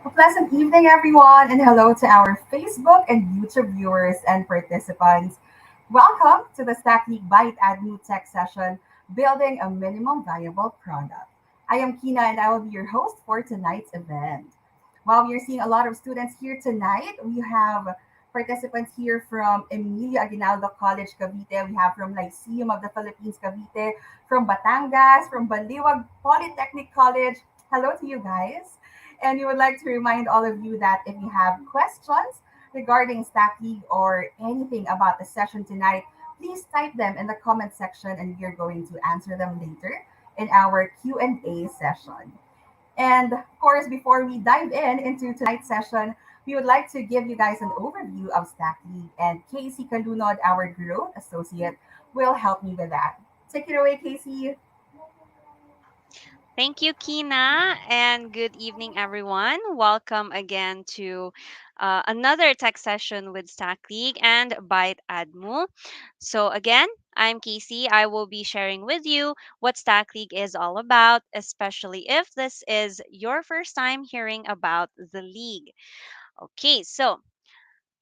A pleasant evening, everyone, and hello to our Facebook and YouTube viewers and participants. Welcome to the StackLeague Byte ADMU Tech Session, Building a Minimum Viable Product. I am Kina, and I will be your host for tonight's event. While we are seeing a lot of students here tonight, we have participants here from Emilio Aguinaldo College, Cavite. We have from Lyceum of the Philippines, Cavite, from Batangas, from Baliwag Polytechnic College. Hello to you guys. And we would like to remind all of you that if you have questions regarding Stack League or anything about the session tonight, please type them in the comment section and we're going to answer them later in our Q&A session. And of course, before we dive in into tonight's session, we would like to give you guys an overview of Stack League, and Casey Kalunod, our growth associate, will help me with that. Take it away, Casey. Thank you, Kina, and good evening, everyone. Welcome again to another tech session with Stack League and Byte ADMU. So, again, I'm Casey. I will be sharing with you what Stack League is all about, especially if this is your first time hearing about the league. Okay, so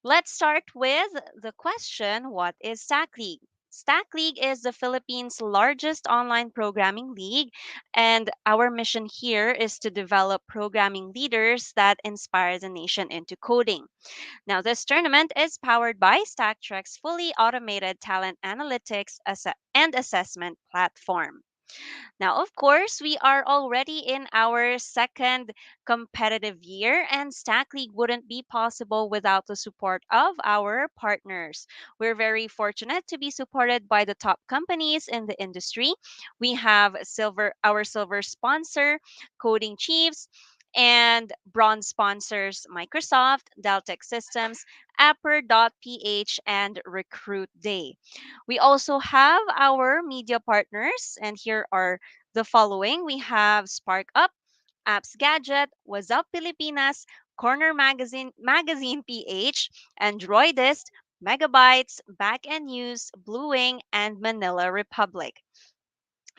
let's start with the question, what is Stack League? Stack League is the Philippines' largest online programming league, and our mission here is to develop programming leaders that inspire the nation into coding. Now, this tournament is powered by StackTrek's fully automated talent analytics and assessment platform. Now, of course, we are already in our second competitive year, and Stack League wouldn't be possible without the support of our partners. We're very fortunate to be supported by the top companies in the industry. We have our silver sponsor, Coding Chiefs, and bronze sponsors Microsoft, Deltec Systems, Apper.ph, and Recruit Day. We also have our media partners, and here are the following. We have Spark Up, Apps Gadget, What's Up Pilipinas, Corner Magazine PH, Androidist, Megabytes, Back End News, Blue Wing, and Manila Republic.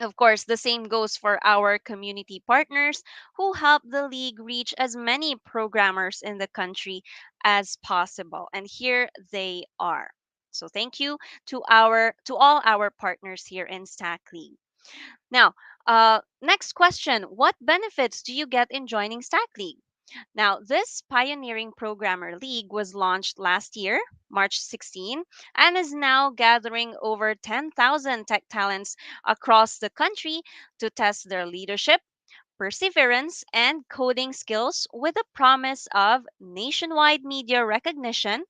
Of course, the same goes for our community partners who help the league reach as many programmers in the country as possible. And here they are. So thank you to all our partners here in Stack League. Now, next question. What benefits do you get in joining Stack League? Now, this pioneering programmer league was launched last year, March 16, and is now gathering over 10,000 tech talents across the country to test their leadership, perseverance, and coding skills with the promise of nationwide media recognition,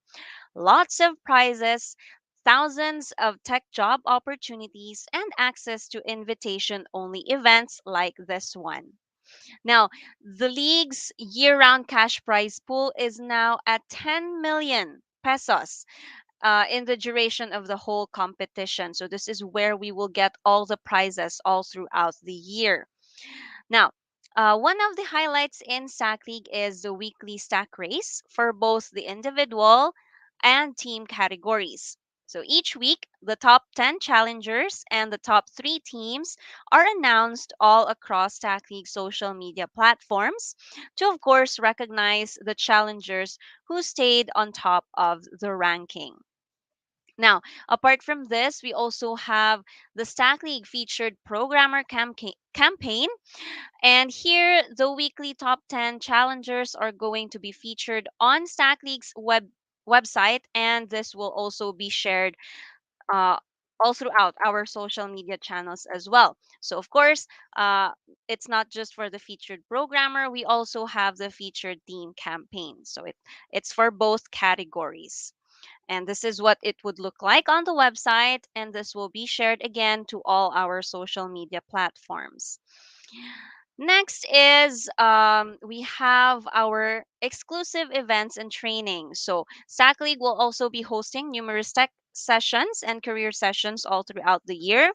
lots of prizes, thousands of tech job opportunities, and access to invitation only events like this one. Now, the league's year round cash prize pool is now at 10 million pesos in the duration of the whole competition. So, this is where we will get all the prizes all throughout the year. Now, one of the highlights in Stack League is the weekly stack race for both the individual and team categories. So each week, the top 10 challengers and the top 3 teams are announced all across Stack League social media platforms to, of course, recognize the challengers who stayed on top of the ranking. Now, apart from this, we also have the Stack League featured programmer campaign, and here, the weekly top 10 challengers are going to be featured on Stack League's website, and this will also be shared uh, all throughout our social media channels as well. So, of course, it's not just for the featured programmer, we also have the featured team campaign. So, it's for both categories. And this is what it would look like on the website, and this will be shared again to all our social media platforms. Next is we have our exclusive events and training. So Stack League will also be hosting numerous tech sessions and career sessions all throughout the year.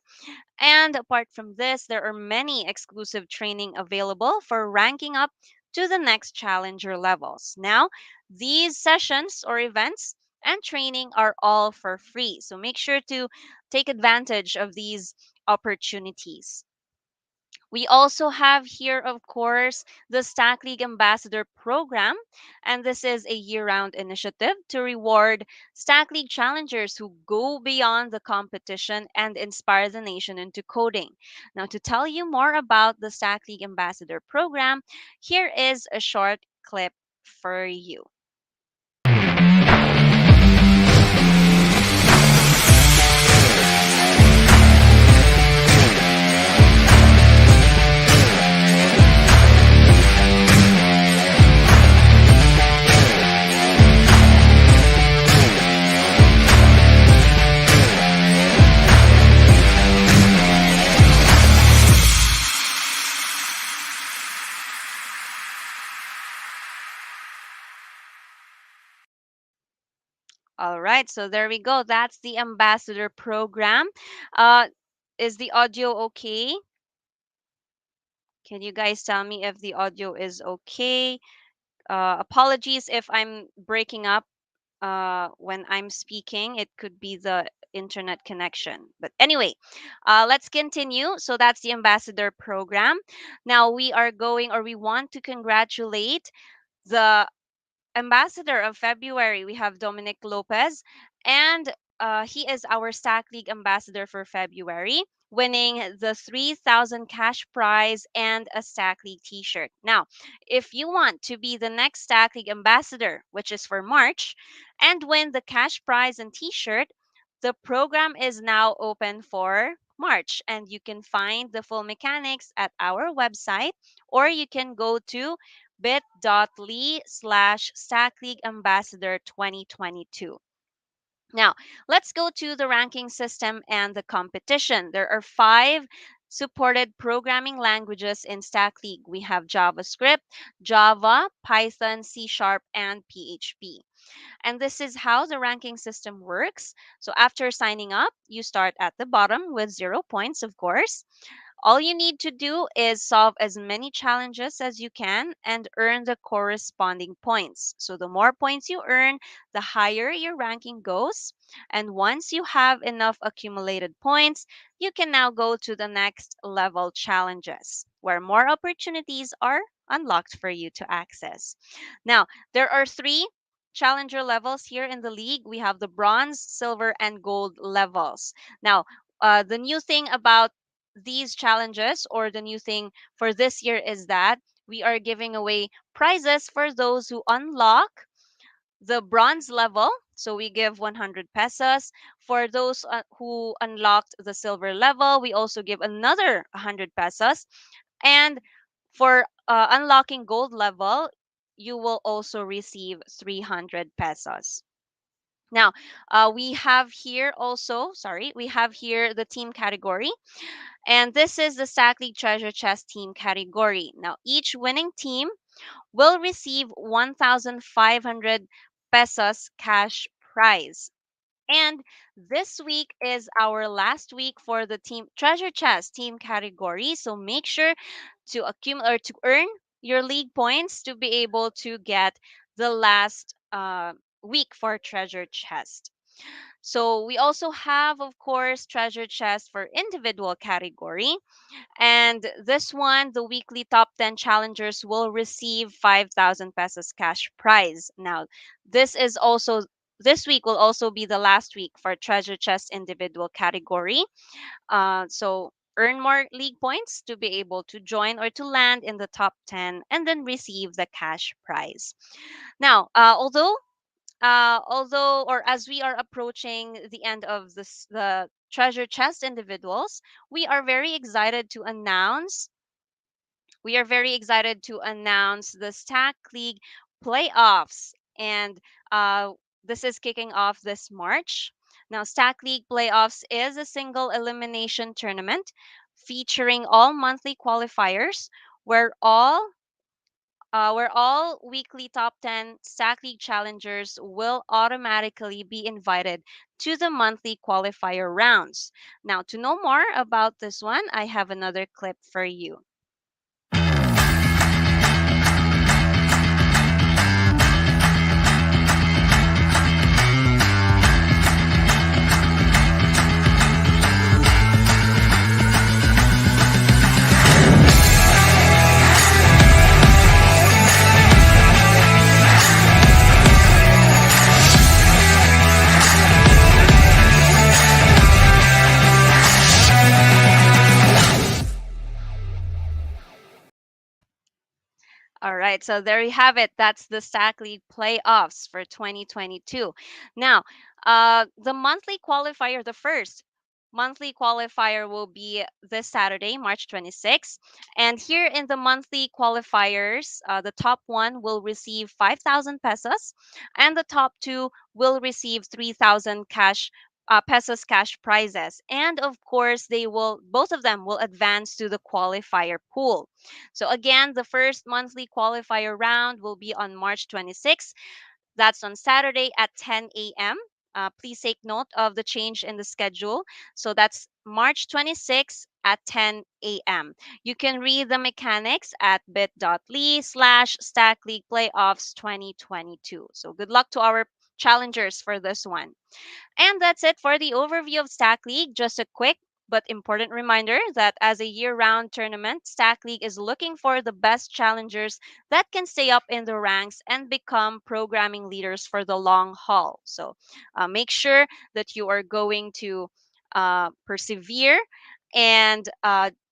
And apart from this, there are many exclusive training available for ranking up to the next challenger levels. Now, these sessions or events and training are all for free. So make sure to take advantage of these opportunities. We also have here, of course, the Stack League Ambassador Program, and this is a year round initiative to reward Stack League challengers who go beyond the competition and inspire the nation into coding. Now, to tell you more about the Stack League Ambassador Program, here is a short clip for you. All right, so there we go. That's the ambassador program. Uh, is the audio okay? Can you guys tell me if the audio is okay? Apologies if I'm breaking up when I'm speaking. It could be the internet connection. But anyway, let's continue. So that's the ambassador program. Now we are going, or we want to congratulate the ambassador of February. We have Dominic Lopez, and he is our Stack League ambassador for February, winning the 3,000 cash prize and a Stack League t shirt. Now, if you want to be the next Stack League ambassador, which is for March, and win the cash prize and t shirt, the program is now open for March, and you can find the full mechanics at our website, or you can go to bit.ly/ Stack League Ambassador 2022. Now, let's go to the ranking system and the competition. There are 5 supported programming languages in Stack League. We have JavaScript, Java, Python, C Sharp, and PHP. And this is how the ranking system works. So after signing up, you start at the bottom with 0 points, of course. All you need to do is solve as many challenges as you can and earn the corresponding points. So, the more points you earn, the higher your ranking goes. And once you have enough accumulated points, you can now go to the next level challenges, where more opportunities are unlocked for you to access. Now, there are 3 challenger levels here in the league. We have the bronze, silver, and gold levels. Now, the new thing about these challenges, or the new thing for this year, is that we are giving away prizes for those who unlock the bronze level. So we give 100 pesos. For those who unlocked the silver level, we also give another 100 pesos. And for unlocking gold level, you will also receive 300 pesos. Now, we have here the team category. And this is the Stack League Treasure Chest team category. Now, each winning team will receive 1,500 pesos cash prize. And this week is our last week for the team Treasure Chest team category. So make sure to accumulate or to earn your league points to be able to get the last week for Treasure Chest. So we also have, of course, Treasure Chest for individual category. And this one, the weekly top 10 challengers will receive 5,000 pesos cash prize. Now, this week will also be the last week for Treasure Chest individual category. So earn more league points to be able to join or to land in the top 10 and then receive the cash prize. Now, although or as we are approaching the end of the treasure chest individuals, we are very excited to announce the Stack League playoffs, and this is kicking off this March. Now, Stack League playoffs is a single elimination tournament featuring all monthly qualifiers, where all weekly top 10 Stack League challengers will automatically be invited to the monthly qualifier rounds. Now, to know more about this one, I have another clip for you. All right, so there you have it. That's the Stack League playoffs for 2022. Now, the monthly qualifier, the first monthly qualifier will be this Saturday, March 26th. And here in the monthly qualifiers, the top one will receive 5,000 pesos, and the top two will receive 3,000 cash. Pesos cash prizes, and of course both of them will advance to the qualifier pool. So again, the first monthly qualifier round will be on March 26th. That's on Saturday at 10 a.m. Please take note of the change in the schedule. So that's March 26th at 10 a.m. You can read the mechanics at bit.ly/Stack League Playoffs 2022. So good luck to our challengers for this one. And that's it for the overview of Stack League. Just a quick but important reminder that as a year round tournament, Stack League is looking for the best challengers that can stay up in the ranks and become programming leaders for the long haul. So make sure that you are going to persevere and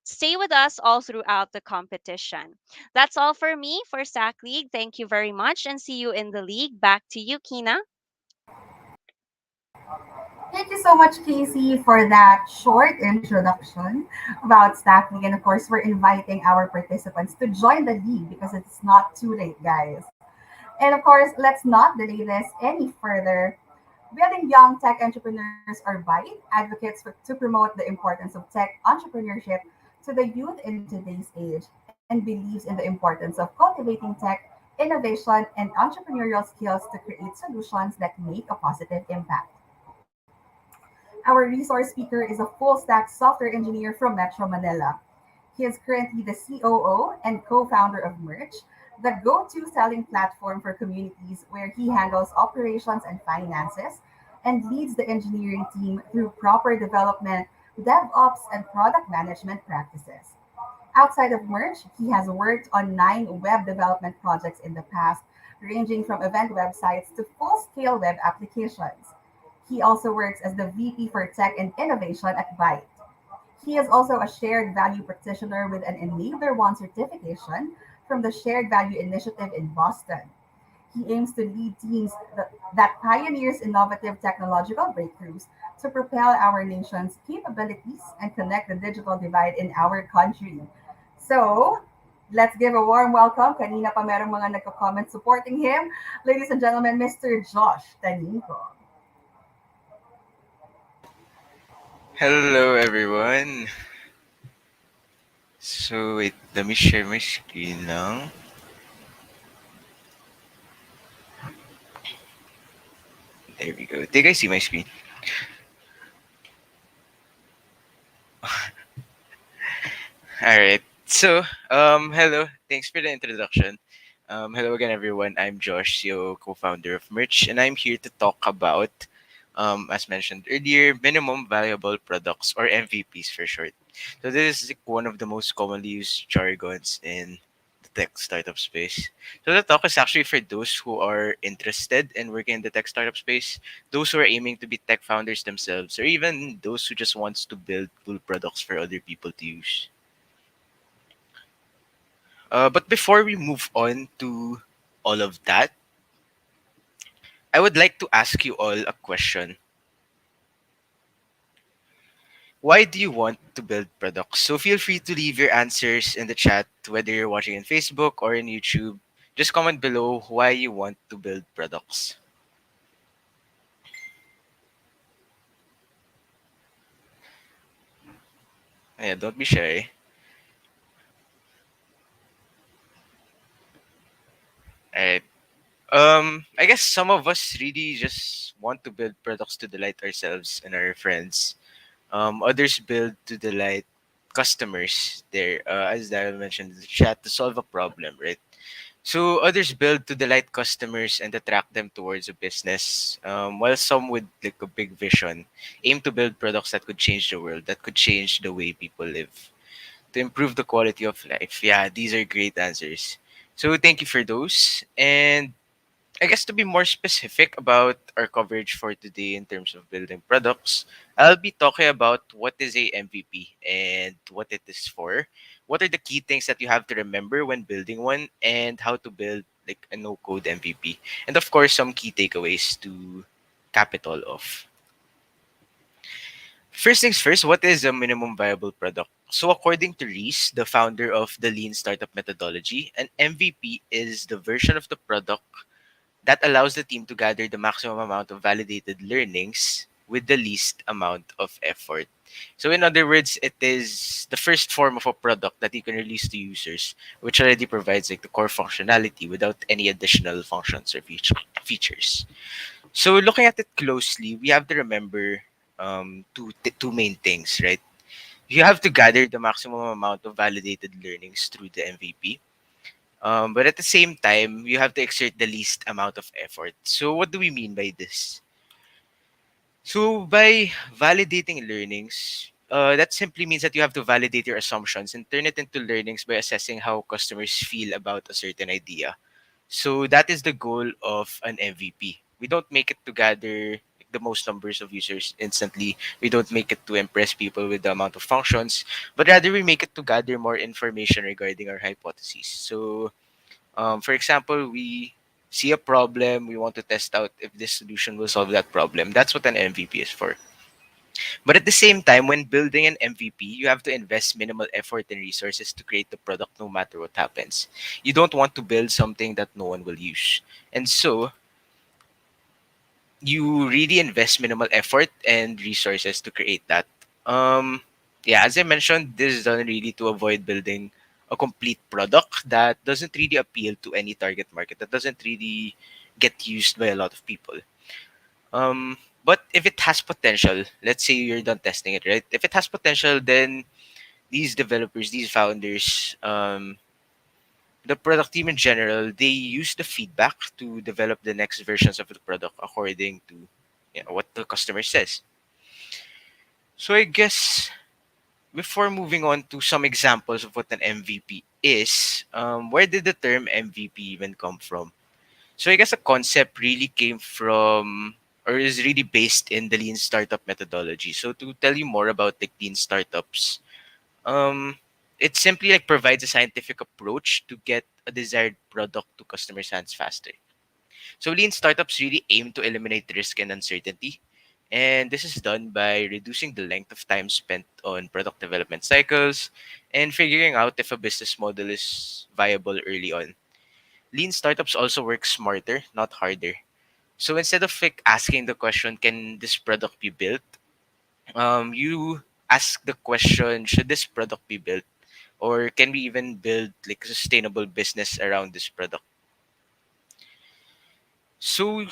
stay with us all throughout the competition. That's all for me for Stack League. Thank you very much and see you in the league. Back to you, Kina. Thank you so much, Casey, for that short introduction about Stack League. And of course, we're inviting our participants to join the league because it's not too late, guys. And of course, let's not delay this any further. Building Young Tech Entrepreneurs or BYTE advocates to promote the importance of tech entrepreneurship to the youth in today's age and believes in the importance of cultivating tech, innovation, and entrepreneurial skills to create solutions that make a positive impact. Our resource speaker is a full stack software engineer from Metro Manila. He is currently the COO and co founder of Murch, the go to selling platform for communities where he handles operations and finances and leads the engineering team through proper development, DevOps, and product management practices. Outside of Merch, he has worked on 9 web development projects in the past, ranging from event websites to full scale web applications. He also works as the VP for Tech and Innovation at Byte. He is also a shared value practitioner with an Enabler 1 certification from the Shared Value Initiative in Boston. He aims to lead teams that pioneers innovative technological breakthroughs to propel our nation's capabilities and connect the digital divide in our country. So, let's give a warm welcome. Kanina pa merong mga nagko-comment supporting him. Ladies and gentlemen, Mr. Josh Taningco. Hello everyone. So wait, let me share my screen lang. There we go. Do you guys see my screen? Alright. So, hello. Thanks for the introduction. Hello again everyone. I'm Josh, CEO, co-founder of Murch, and I'm here to talk about, as mentioned earlier, minimum valuable products or MVPs for short. So this is like one of the most commonly used jargons in the tech startup space. So the talk is actually for those who are interested in working in the tech startup space, those who are aiming to be tech founders themselves, or even those who just wants to build cool products for other people to use. But before we move on to all of that, I would like to ask you all a question. Why do you want to build products? So feel free to leave your answers in the chat, whether you're watching on Facebook or on YouTube. Just comment below why you want to build products. Yeah, don't be shy. Alright. I guess some of us really just want to build products to delight ourselves and our friends. Others build to delight customers there, as Daryl mentioned in the chat, to solve a problem, right? So others build to delight customers and attract them towards a business, while some with like a big vision aim to build products that could change the world, that could change the way people live, to improve the quality of life. Yeah, these are great answers. So thank you for those. And I guess to be more specific about our coverage for today in terms of building products, I'll be talking about what is a MVP and what it is for. What are the key things that you have to remember when building one, and how to build like a no-code MVP. And of course, some key takeaways to cap it all off. First things first, what is a minimum viable product? So, according to Reese, the founder of the lean startup methodology, an MVP is the version of the product that allows the team to gather the maximum amount of validated learnings with the least amount of effort. So, in other words, it is the first form of a product that you can release to users, which already provides like the core functionality without any additional functions or features. So, looking at it closely, we have to remember two main things, right? You have to gather the maximum amount of validated learnings through the MVP, but at the same time, you have to exert the least amount of effort. So, what do we mean by this? So, by validating learnings, that simply means that you have to validate your assumptions and turn it into learnings by assessing how customers feel about a certain idea. So, that is the goal of an MVP. We don't make it to gather the most numbers of users instantly. We don't make it to impress people with the amount of functions, but rather we make it to gather more information regarding our hypotheses. So, for example, we see a problem, we want to test out if this solution will solve that problem. That's what an MVP is for. But at the same time, when building an MVP, you have to invest minimal effort and resources to create the product no matter what happens. You don't want to build something that no one will use. And so, you really invest minimal effort and resources to create that. Um, yeah, as I mentioned, this is done really to avoid building a complete product that doesn't really appeal to any target market, that doesn't really get used by a lot of people. But if it has potential, let's say you're done testing it, right? If it has potential, then these developers, these founders, the product team in general, they use the feedback to develop the next versions of the product according to what the customer says. So I guess before moving on to some examples of what an MVP is, where did the term MVP even come from? So I guess the concept really came from or is really based in the lean startup methodology. So to tell you more about like lean startups, um, it simply like provides a scientific approach to get a desired product to customers' hands faster. So lean startups really aim to eliminate risk and uncertainty. And this is done by reducing the length of time spent on product development cycles and figuring out if a business model is viable early on. Lean startups also work smarter, not harder. So instead of like asking the question, can this product be built? You ask the question, should this product be built? Or can we even build like a sustainable business around this product? So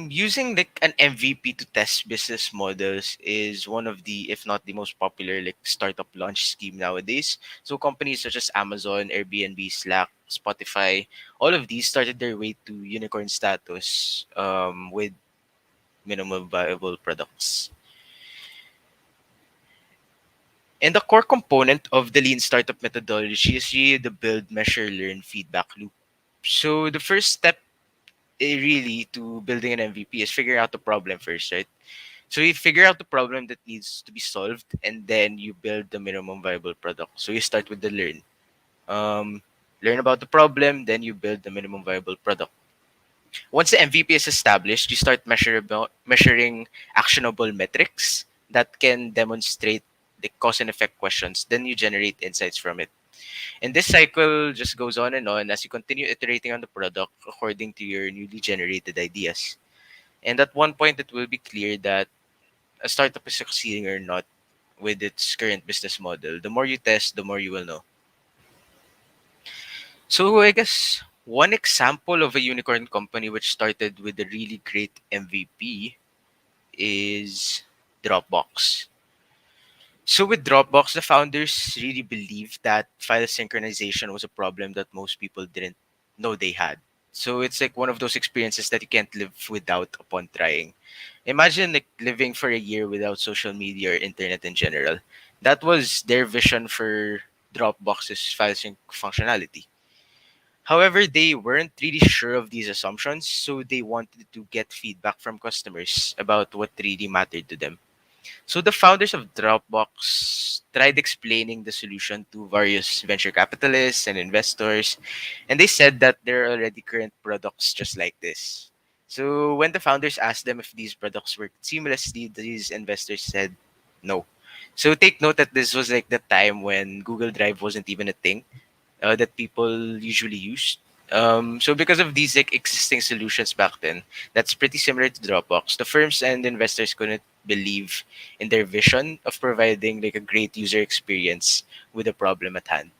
using like an MVP to test business models is one of the, if not the most popular like startup launch scheme nowadays. So companies such as Amazon, Airbnb, Slack, Spotify, all of these started their way to unicorn status with minimal viable products. And the core component of the lean startup methodology is really the build, measure, learn feedback loop. So the first step really to building an MVP is figuring out the problem first, right? So you figure out the problem that needs to be solved, and then you build the minimum viable product. So you start with the learn. Um, Learn about the problem, then you build the minimum viable product. Once the MVP is established, you start measuring actionable metrics that can demonstrate the cause and effect questions. Then you generate insights from it. And this cycle just goes on as you continue iterating on the product according to your newly generated ideas. And at one point, it will be clear that a startup is succeeding or not with its current business model. The more you test, the more you will know. So I guess one example of a unicorn company which started with a really great MVP is Dropbox. So with Dropbox, the founders really believed that file synchronization was a problem that most people didn't know they had. So it's like one of those experiences that you can't live without upon trying. Imagine like living for a year without social media or internet in general. That was their vision for Dropbox's file sync functionality. However, they weren't really sure of these assumptions, so they wanted to get feedback from customers about what really mattered to them. So the founders of Dropbox tried explaining the solution to various venture capitalists and investors, and they said that there are already current products just like this. So when the founders asked them if these products worked seamlessly, these investors said no. So take note that this was like the time when Google Drive wasn't even a thing that people usually use. So because of these like existing solutions back then, that's pretty similar to Dropbox. The firms and investors couldn't believe in their vision of providing like a great user experience with a problem at hand.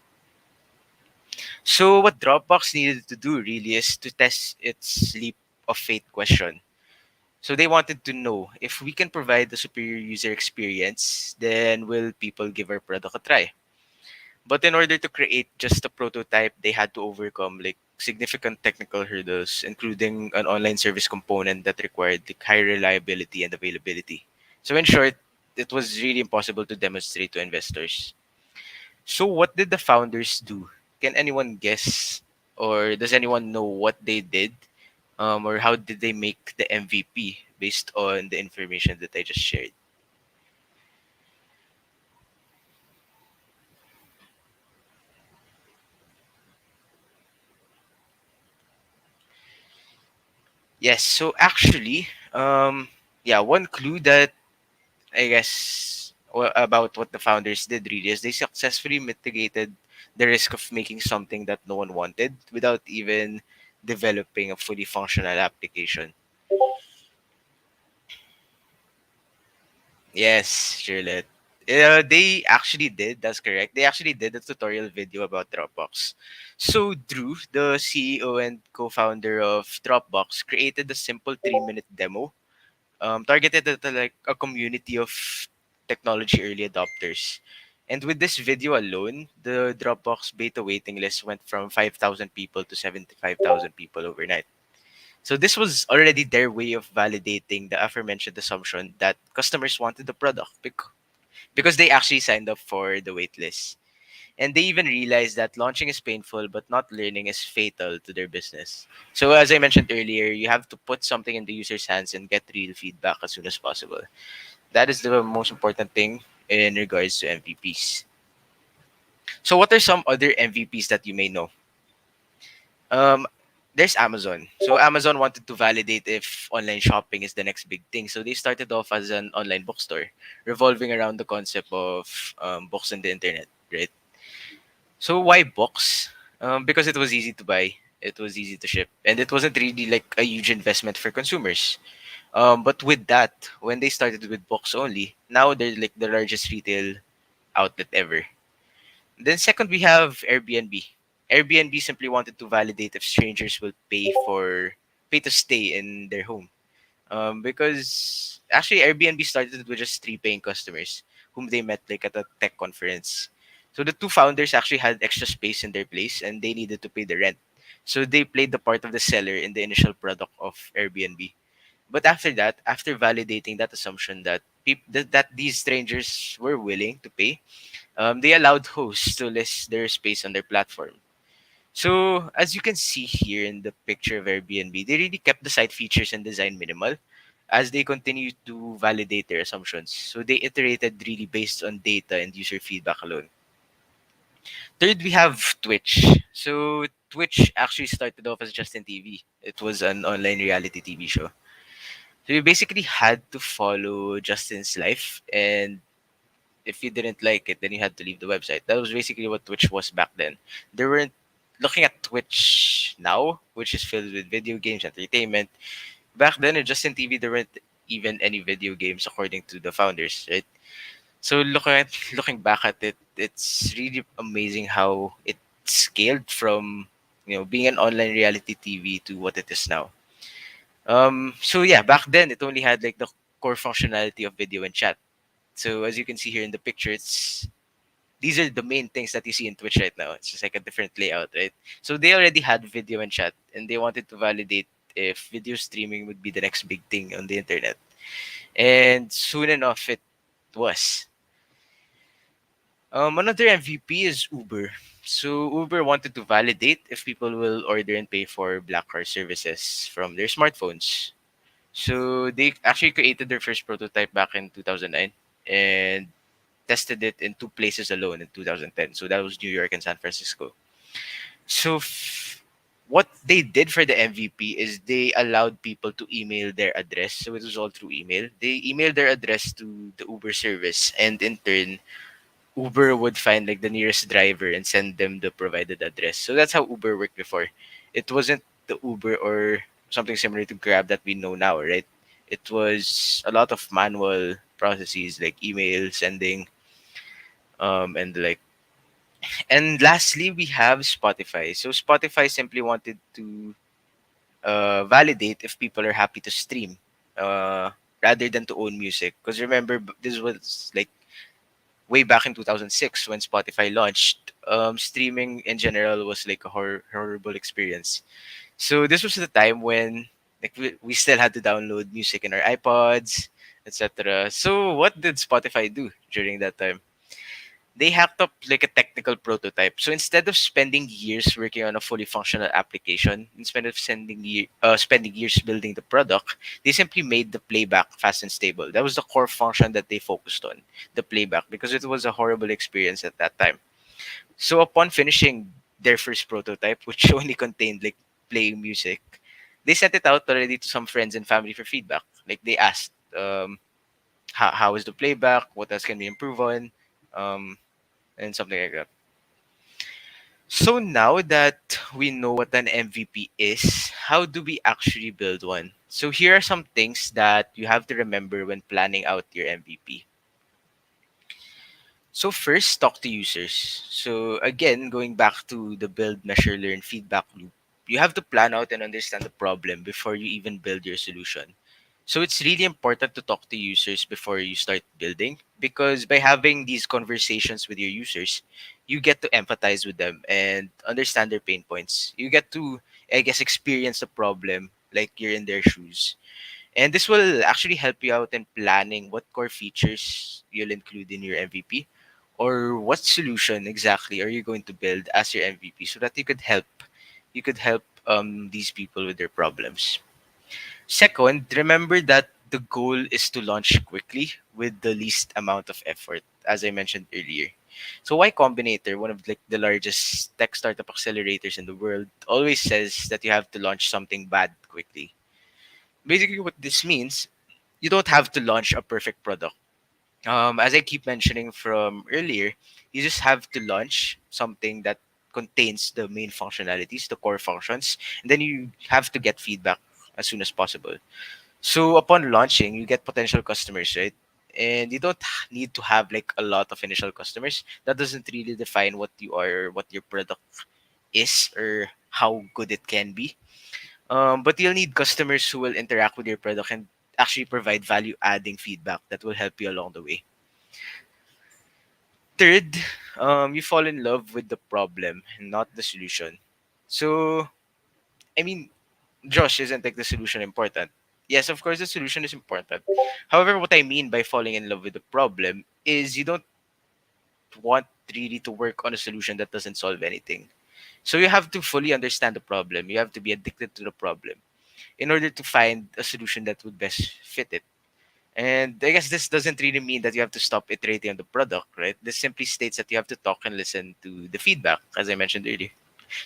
So what Dropbox needed to do really is to test its leap of faith question. So they wanted to know if we can provide a superior user experience, then will people give our product a try? But in order to create just a prototype, they had to overcome like significant technical hurdles, including an online service component that required like high reliability and availability. So in short, it was really impossible to demonstrate to investors. So what did the founders do? Can anyone guess, or does anyone know what they did, or how did they make the MVP based on the information that I just shared? Yes. So actually, yeah, one clue that I guess about what the founders did really is they successfully mitigated the risk of making something that no one wanted without even developing a fully functional application. Yes, Shirley. They actually did. That's correct. They actually did a tutorial video about Dropbox. So Drew, the CEO and co-founder of Dropbox, created a simple 3-minute demo targeted at like a community of technology early adopters. And with this video alone, the Dropbox beta waiting list went from 5,000 people to 75,000 people overnight. So this was already their way of validating the aforementioned assumption that customers wanted the product because they actually signed up for the waitlist. And they even realized that launching is painful, but not learning is fatal to their business. So, as I mentioned earlier, you have to put something in the user's hands and get real feedback as soon as possible. That is the most important thing in regards to MVPs. So, what are some other MVPs that you may know? Um, there's Amazon. So, Amazon wanted to validate if online shopping is the next big thing. So, they started off as an online bookstore, revolving around the concept of books on the internet, right? So why books? Because it was easy to buy, it was easy to ship, and it wasn't really like a huge investment for consumers. But with that, when they started with books only, now they're like the largest retail outlet ever. Then second, we have Airbnb. Airbnb simply wanted to validate if strangers will pay to stay in their home. Because actually Airbnb started with just 3 paying customers whom they met like at a tech conference. So the two founders actually had extra space in their place and they needed to pay the rent. So they played the part of the seller in the initial product of Airbnb. But after that, after validating that assumption that that these strangers were willing to pay, they allowed hosts to list their space on their platform. So, as you can see here in the picture of Airbnb, they really kept the site features and design minimal as they continued to validate their assumptions. So, they iterated really based on data and user feedback alone. Third, we have Twitch. So, Twitch actually started off as Justin TV. It was an online reality TV show. So, you basically had to follow Justin's life, and if you didn't like it, then you had to leave the website. That was basically what Twitch was back then. They weren't looking at Twitch now, which is filled with video games, entertainment. Back then in Justin TV, there weren't even any video games, according to the founders, right? So looking back at it, it's really amazing how it scaled from being an online reality TV to what it is now. So yeah, back then it only had like the core functionality of video and chat. So as you can see here in the picture, it's these are the main things that you see in Twitch right now. It's just like a different layout, right? So they already had video and chat, and they wanted to validate if video streaming would be the next big thing on the internet. And soon enough, it was. Another MVP is Uber. So Uber wanted to validate if people will order and pay for black car services from their smartphones. So they actually created their first prototype back in 2009 and tested it in two places alone in 2010. So that was New York and San Francisco. So what they did for the MVP is they allowed people to email their address. So it was all through email. They emailed their address to the Uber service, and in turn, Uber would find like the nearest driver and send them the provided address. So that's how Uber worked before. It wasn't the Uber or something similar to Grab that we know now, right? It was a lot of manual processes like email sending, and like. And lastly, we have Spotify. So Spotify simply wanted to validate if people are happy to stream, uh, rather than to own music. Because remember, this was like way back in 2006 when Spotify launched. Streaming in general was like a horrible experience. So this was the time when like we still had to download music in our iPods, etc. So what did Spotify do during that time? They hacked up like a technical prototype. So instead of spending years working on a fully functional application, instead of spending years building the product, they simply made the playback fast and stable. That was the core function that they focused on, the playback, because it was a horrible experience at that time. So upon finishing their first prototype, which only contained like playing music, they sent it out already to some friends and family for feedback. Like they asked, how is the playback? What else can we improve on? Um, and something like that. So now that we know what an MVP is, how do we actually build one? So here are some things that you have to remember when planning out your MVP. So first, talk to users. So again, going back to the build, measure, learn feedback loop, you have to plan out and understand the problem before you even build your solution. So it's really important to talk to users before you start building, because by having these conversations with your users, you get to empathize with them and understand their pain points. You get to, I guess, experience the problem like you're in their shoes. And this will actually help you out in planning what core features you'll include in your MVP, or what solution exactly are you going to build as your MVP, so that you could help these people with their problems. Second, remember that the goal is to launch quickly with the least amount of effort, as I mentioned earlier. So Y Combinator, one of like the largest tech startup accelerators in the world, always says that you have to launch something bad quickly. Basically, what this means, you don't have to launch a perfect product. As I keep mentioning from earlier, you just have to launch something that contains the main functionalities, the core functions, and then you have to get feedback as soon as possible. So upon launching, you get potential customers, right? And you don't need to have like a lot of initial customers. That doesn't really define what you are or what your product is or how good it can be. But you'll need customers who will interact with your product and actually provide value adding feedback that will help you along the way. Third, you fall in love with the problem and not the solution. So, I mean, Josh, isn't like the solution important? Yes, of course, the solution is important. However, what I mean by falling in love with the problem is you don't want really to work on a solution that doesn't solve anything. So you have to fully understand the problem. You have to be addicted to the problem in order to find a solution that would best fit it. And I guess this doesn't really mean that you have to stop iterating on the product, right? This simply states that you have to talk and listen to the feedback, as I mentioned earlier,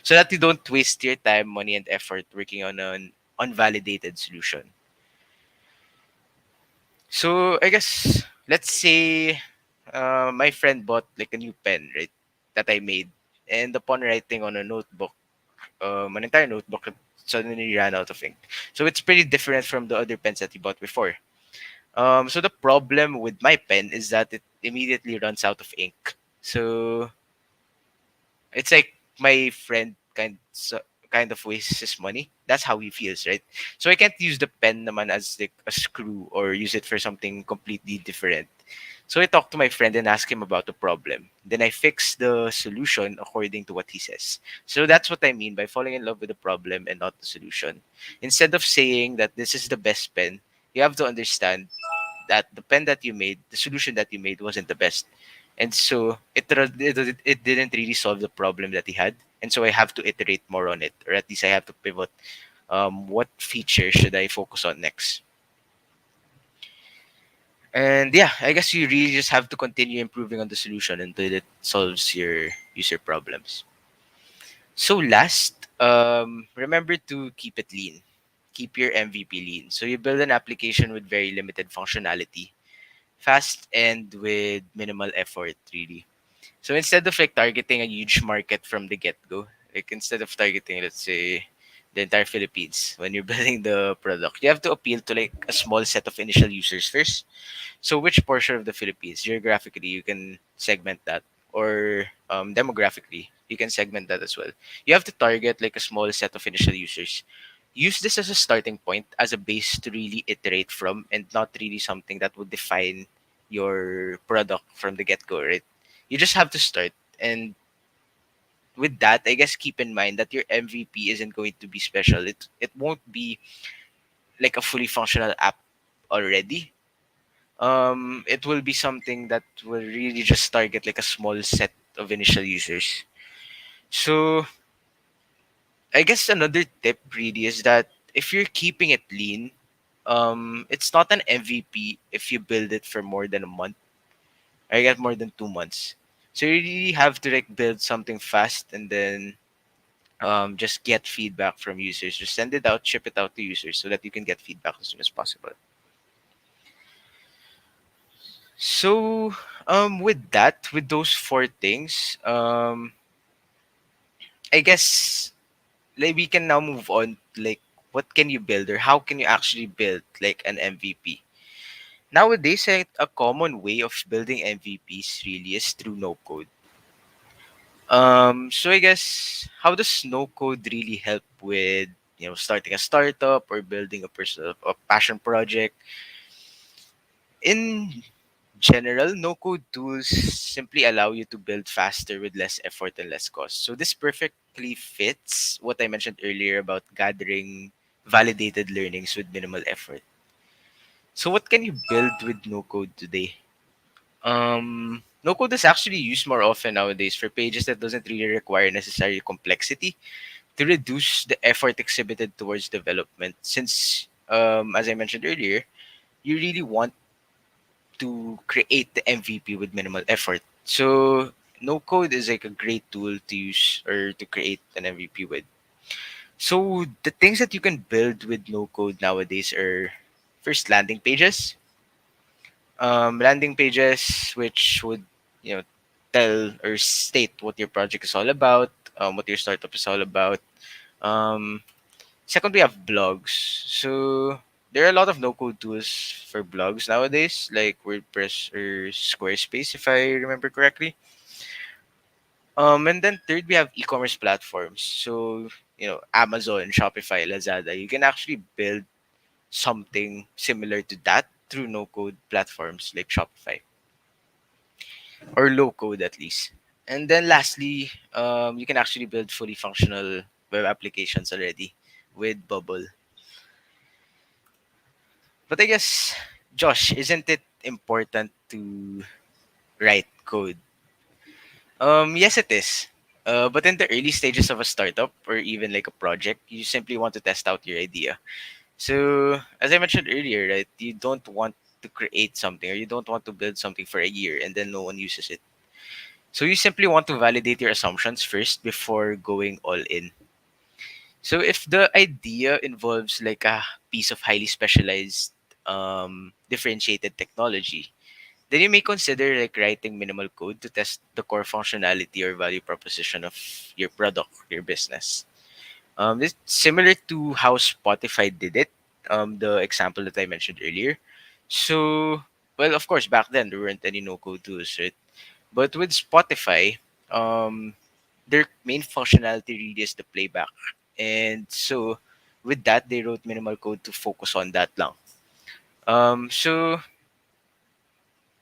so that you don't waste your time, money, and effort working on an unvalidated solution. So I guess let's say my friend bought like a new pen, right? That I made, and upon writing on a notebook, an entire notebook, it suddenly ran out of ink. So it's pretty different from the other pens that he bought before. So the problem with my pen is that it immediately runs out of ink. So it's like my friend kind of wastes his money. That's how he feels, right? So I can't use the pen naman as like a screw or use it for something completely different. So I talked to my friend and asked him about the problem. Then I fix the solution according to what he says. So that's what I mean by falling in love with the problem and not the solution. Instead of saying that this is the best pen, you have to understand that the pen that you made, the solution that you made wasn't the best. And so it didn't really solve the problem that he had. And so I have to iterate more on it, or at least I have to pivot. What feature should I focus on next? And yeah, I guess you really just have to continue improving on the solution until it solves your user problems. So last, remember to keep it lean. Keep your MVP lean. So you build an application with very limited functionality, fast and with minimal effort, really. So instead of like targeting a huge market from the get go, like instead of targeting, let's say, the entire Philippines when you're building the product, you have to appeal to like a small set of initial users first. So, which portion of the Philippines? Geographically, you can segment that, or demographically, you can segment that as well. You have to target like a small set of initial users. Use this as a starting point, as a base to really iterate from, and not really something that would define your product from the get go, right? You just have to start. And with that, I guess keep in mind that your MVP isn't going to be special. It won't be like a fully functional app already. It will be something that will really just target like a small set of initial users. So I guess another tip really is that if you're keeping it lean, it's not an MVP if you build it for more than a month. I get more than 2 months. So you really have to like build something fast and then just get feedback from users. Just send it out, ship it out to users so that you can get feedback as soon as possible. So with that, with those four things, I guess like we can now move on, like what can you build or how can you actually build like an MVP? Nowadays, a common way of building MVPs really is through no code. So I guess how does no code really help with starting a startup or building a personal a passion project? In general, no code tools simply allow you to build faster with less effort and less cost. So this perfectly fits what I mentioned earlier about gathering validated learnings with minimal effort. So what can you build with no code today? No code is actually used more often nowadays for pages that doesn't really require necessary complexity to reduce the effort exhibited towards development. Since, as I mentioned earlier, you really want to create the MVP with minimal effort. So no code is like a great tool to use or to create an MVP with. So the things that you can build with no code nowadays are first landing pages which would you know tell or state what your project is all about, what your startup is all about. Um, Second, we have blogs. So there are a lot of no-code tools for blogs nowadays, like WordPress or Squarespace, if I remember correctly. And then third, we have e-commerce platforms. So Amazon, Shopify, Lazada. You can actually build something similar to that through no-code platforms like Shopify or low-code at least. And then lastly, you can actually build fully functional web applications already with Bubble. But I guess, Josh, isn't it important to write code? Yes, it is. But in the early stages of a startup or even like a project, you simply want to test out your idea. So, as I mentioned earlier, right, you don't want to create something or you don't want to build something for a year and then no one uses it. So, you simply want to validate your assumptions first before going all in. So, if the idea involves like a piece of highly specialized, differentiated technology, then you may consider like writing minimal code to test the core functionality or value proposition of your product, your business. It's similar to how Spotify did it. The example that I mentioned earlier. So, well, of course, back then there weren't any no-code tools, right? But with Spotify, um, their main functionality really is the playback, and so with that, they wrote minimal code to focus on that lang. So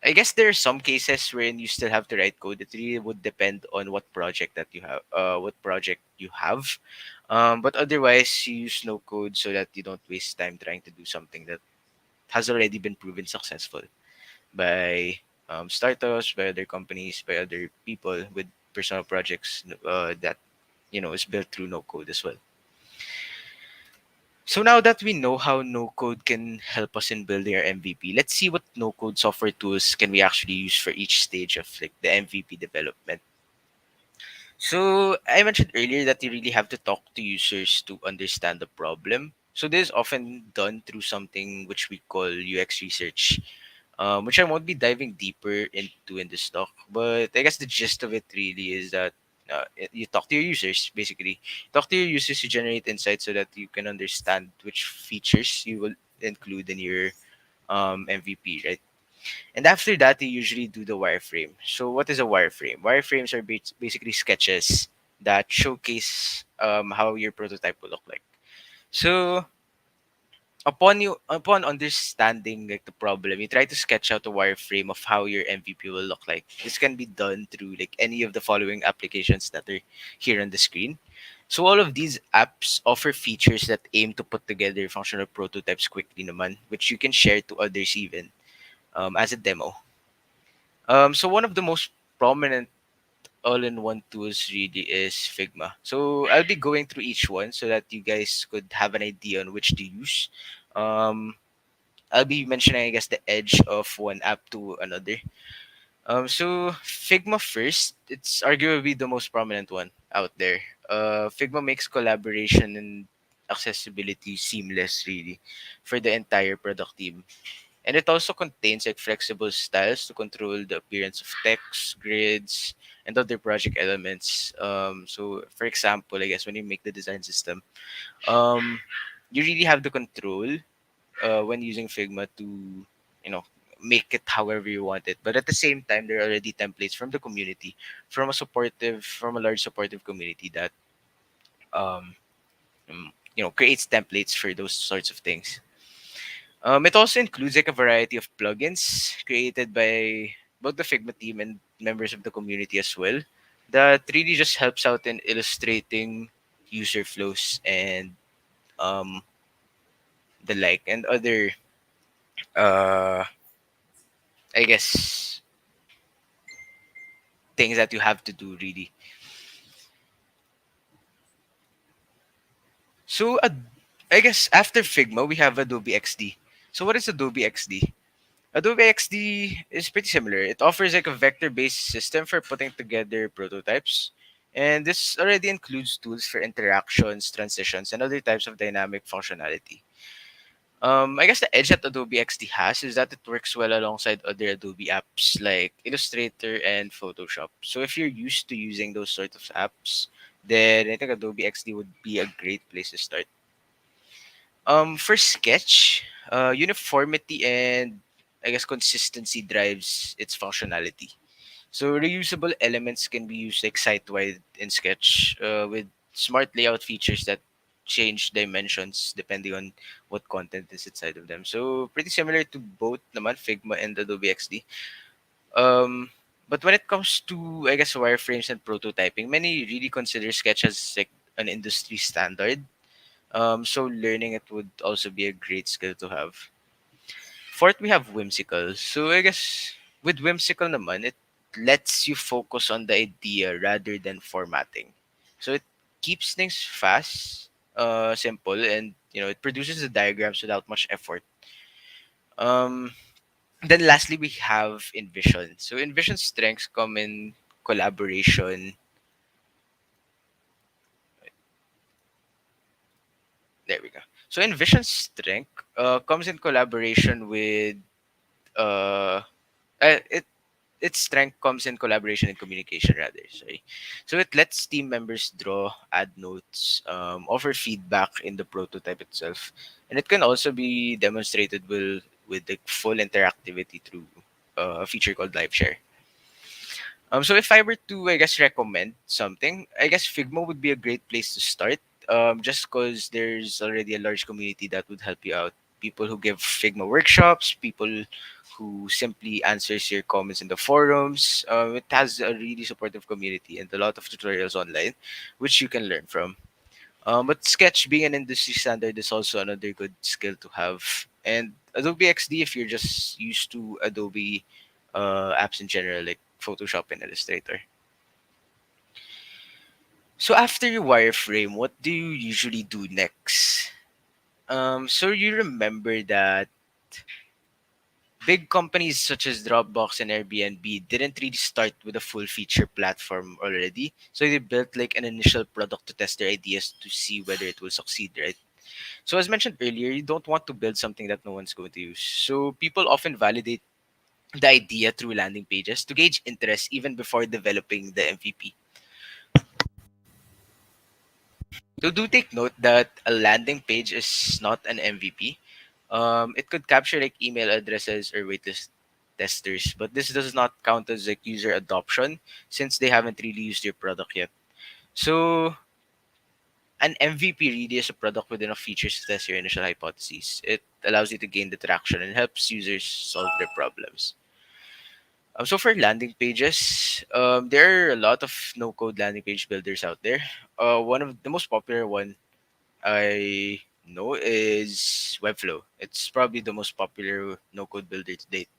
I guess there are some cases wherein you still have to write code. It really would depend on what project that you have, what project you have. But otherwise, you use no code so that you don't waste time trying to do something that has already been proven successful by startups, by other companies, by other people with personal projects that is built through no code as well. So now that we know how no code can help us in building our MVP, let's see what no code software tools can we actually use for each stage of like the MVP development. So I mentioned earlier that you really have to talk to users to understand the problem. So this is often done through something which we call UX research, which I won't be diving deeper into in this talk. But I guess the gist of it really is that you talk to your users, basically. Talk to your users to generate insights so that you can understand which features you will include in your MVP, right? And after that, you usually do the wireframe. So what is a wireframe? Wireframes are basically sketches that showcase how your prototype will look like. So upon understanding like the problem, you try to sketch out a wireframe of how your MVP will look like. This can be done through like any of the following applications that are here on the screen. So all of these apps offer features that aim to put together functional prototypes quickly naman, which you can share to others even as a demo. So one of the most prominent all-in-one tools really is Figma. So I'll be going through each one so that you guys could have an idea on which to use. Um, I'll be mentioning, I guess, the edge of one app to another. So Figma first, it's arguably the most prominent one out there. Figma makes collaboration and accessibility seamless, really, for the entire product team. And it also contains like flexible styles to control the appearance of text, grids, and other project elements. So for example, I guess when you make the design system, um, you really have the control when using Figma to, you know, make it however you want it. But at the same time, there are already templates from the community, from a large supportive community that, um, creates templates for those sorts of things. It also includes like a variety of plugins created by both the Figma team and members of the community as well. That really just helps out in illustrating user flows and um, the like and other uh, I guess things that you have to do really. So I guess after Figma we have Adobe XD. So what is Adobe XD? Adobe XD is pretty similar. It offers like a vector-based system for putting together prototypes. And this already includes tools for interactions, transitions, and other types of dynamic functionality. I guess the edge that Adobe XD has is that it works well alongside other Adobe apps like Illustrator and Photoshop. So if you're used to using those sort of apps, then I think Adobe XD would be a great place to start. For Sketch, uniformity and I guess consistency drives its functionality. So reusable elements can be used like site-wide in Sketch with smart layout features that change dimensions depending on what content is inside of them. So pretty similar to both naman Figma and Adobe XD. But when it comes to I guess wireframes and prototyping, many really consider Sketch as like an industry standard. So learning it would also be a great skill to have. Fourth, we have whimsical. So I guess with whimsical naman, it lets you focus on the idea rather than formatting. So it keeps things fast, simple, and it produces the diagrams without much effort. Um, then lastly, we have Envision. So Envision's strengths come in collaboration. There we go. So Envision's strength comes in collaboration with it its strength comes in collaboration and communication rather, sorry. So it lets team members draw, add notes, offer feedback in the prototype itself, and it can also be demonstrated with the full interactivity through a feature called live share. So if I were to, I guess, recommend something, I guess Figma would be a great place to start. Just because there's already a large community that would help you out. People who give Figma workshops, people who simply answers your comments in the forums. It has a really supportive community and a lot of tutorials online, which you can learn from. But Sketch being an industry standard is also another good skill to have. And Adobe XD, if you're just used to Adobe apps in general, like Photoshop and Illustrator. So after you wireframe, what do you usually do next? So you remember that big companies such as Dropbox and Airbnb didn't really start with a full feature platform already. So they built like an initial product to test their ideas to see whether it will succeed, right? So as mentioned earlier, you don't want to build something that no one's going to use. So people often validate the idea through landing pages to gauge interest even before developing the MVP. So do take note that a landing page is not an MVP. It could capture like email addresses or waitlist testers, but this does not count as like user adoption since they haven't really used your product yet. So an MVP really is a product with enough features to test your initial hypotheses. It allows you to gain the traction and helps users solve their problems. So for landing pages, there are a lot of no-code landing page builders out there. One of the most popular one I know is Webflow. It's probably the most popular no-code builder to date.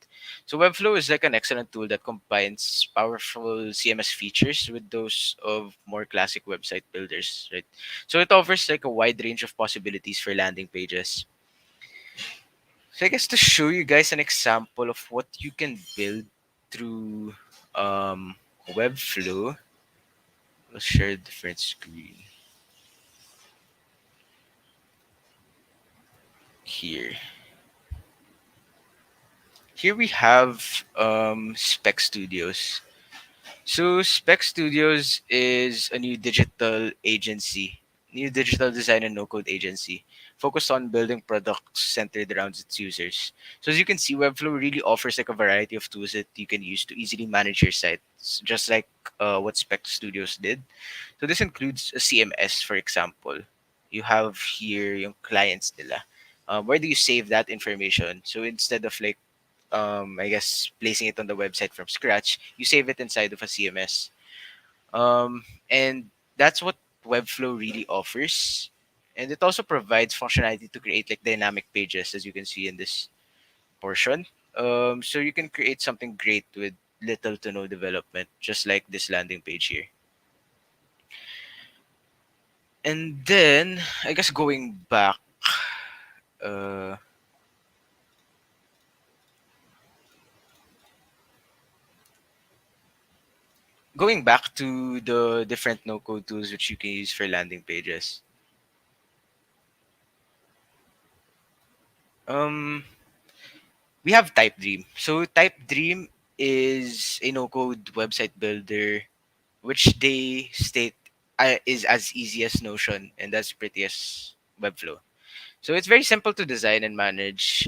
So Webflow is like an excellent tool that combines powerful CMS features with those of more classic website builders, right? So it offers like a wide range of possibilities for landing pages. So I guess to show you guys an example of what you can build through um, Webflow, let's share a different screen here. Here we have Spec Studios. So Spec Studios is a new digital design and no-code agency focused on building products centered around its users. So as you can see, Webflow really offers like a variety of tools that you can use to easily manage your sites, just like what Spec Studios did. So this includes a CMS, for example. You have here yung clients nila. Where do you save that information? So instead of like I guess placing it on the website from scratch, you save it inside of a CMS. And that's what Webflow really offers. And it also provides functionality to create like dynamic pages, as you can see in this portion. So you can create something great with little to no development, just like this landing page here. And then I guess uh, going back to the different no-code tools which you can use for landing pages. Um, we have Type Dream. So Type Dream is a no-code website builder, which they state is as easy as Notion and as pretty as Webflow. So it's very simple to design and manage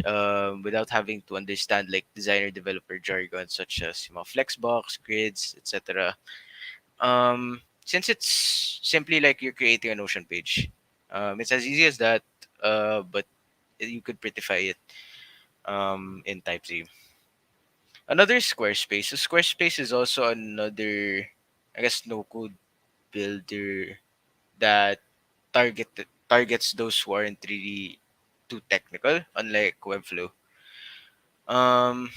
without having to understand like designer developer jargon such as Flexbox, grids, etc. Since it's simply like you're creating a Notion page, it's as easy as that. But you could prettify it in Type Dream. Another is Squarespace. So Squarespace is also another, I guess, no code builder that target targets those who aren't really too technical, unlike Webflow. Um,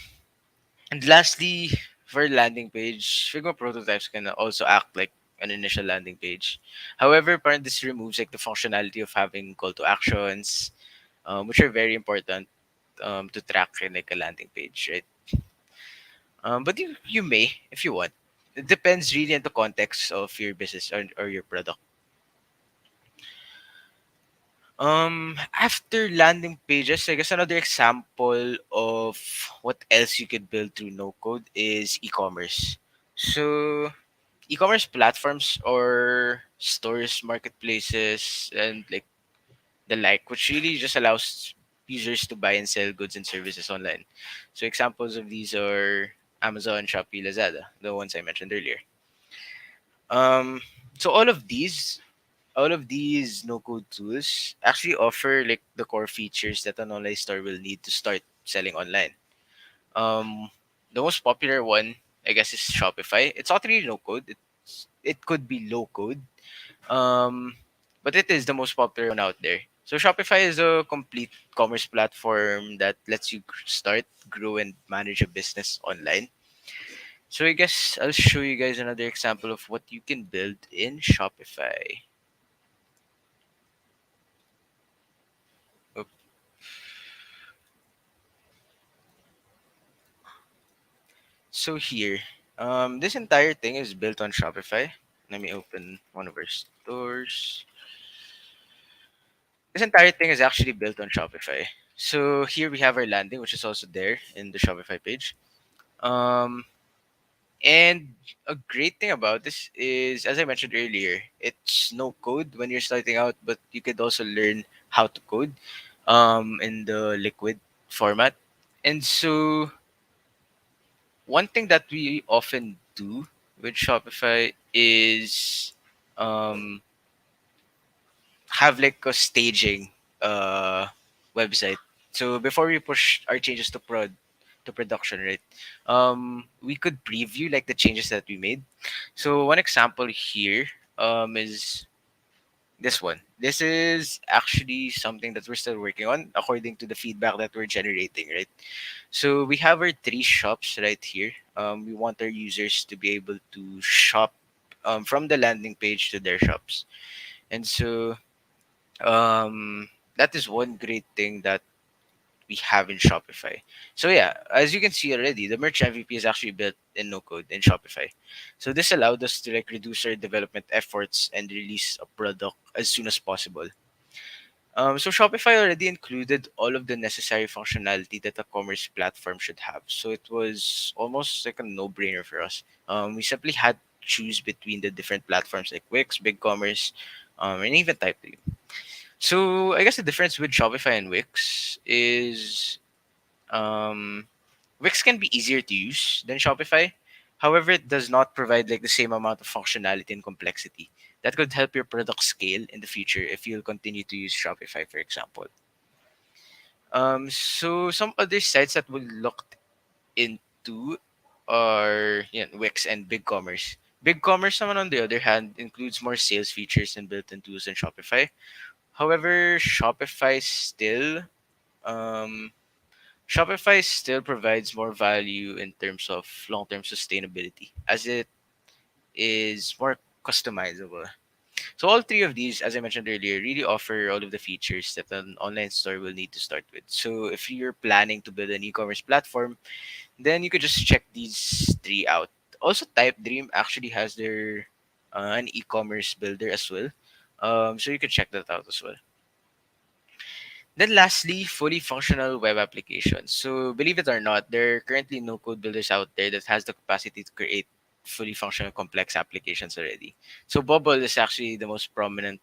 and lastly, for landing page, Figma prototypes can also act like an initial landing page. However, parang this removes like the functionality of having call to actions, which are very important to track in like a landing page, right? But you may if you want. It depends really on the context of your business or your product. After landing pages, I guess another example of what else you could build through no code is e-commerce. So e-commerce platforms or stores, marketplaces, and like the like, which really just allows users to buy and sell goods and services online. So examples of these are Amazon, Shopee, Lazada, the ones I mentioned earlier. Um, so all of these no code tools actually offer like the core features that an online store will need to start selling online. Um, the most popular one, I guess, is Shopify. It's not really no code. It could be low code, um, but it is the most popular one out there. So Shopify is a complete commerce platform that lets you start, grow, and manage a business online. So I guess I'll show you guys another example of what you can build in Shopify. Oh, so here, this entire thing is built on Shopify. Let me open one of our stores. This entire thing is actually built on Shopify. So here we have our landing, which is also there in the Shopify page. Um, and a great thing about this is, as I mentioned earlier, it's no code when you're starting out, but you could also learn how to code in the liquid format. And so one thing that we often do with Shopify is um, have like a staging uh, website. So before we push our changes to production, right? We could preview like the changes that we made. So one example here is this one. This is actually something that we're still working on according to the feedback that we're generating, right? So we have our three shops right here. We want our users to be able to shop from the landing page to their shops. And so that is one great thing that we have in Shopify. So yeah, as you can see already, the Merch MVP is actually built in no code in Shopify. So this allowed us to like reduce our development efforts and release a product as soon as possible. So Shopify already included all of the necessary functionality that a commerce platform should have. So it was almost like a no-brainer for us. We simply had to choose between the different platforms like Wix, BigCommerce, and even Type3. So I guess the difference with Shopify and Wix is um, Wix can be easier to use than Shopify. However, it does not provide like the same amount of functionality and complexity that could help your product scale in the future if you'll continue to use Shopify, for example. So some other sites that we looked into are Wix and BigCommerce. BigCommerce, naman on the other hand, includes more sales features and built-in tools than Shopify. However, um, Shopify still provides more value in terms of long-term sustainability, as it is more customizable. So all three of these, as I mentioned earlier, really offer all of the features that an online store will need to start with. So if you're planning to build an e-commerce platform, then you could just check these three out. Also, Type Dream actually has their an e-commerce builder as well. So you could check that out as well. Then lastly, fully functional web applications. So believe it or not, there are currently no code builders out there that has the capacity to create fully functional complex applications already. So Bubble is actually the most prominent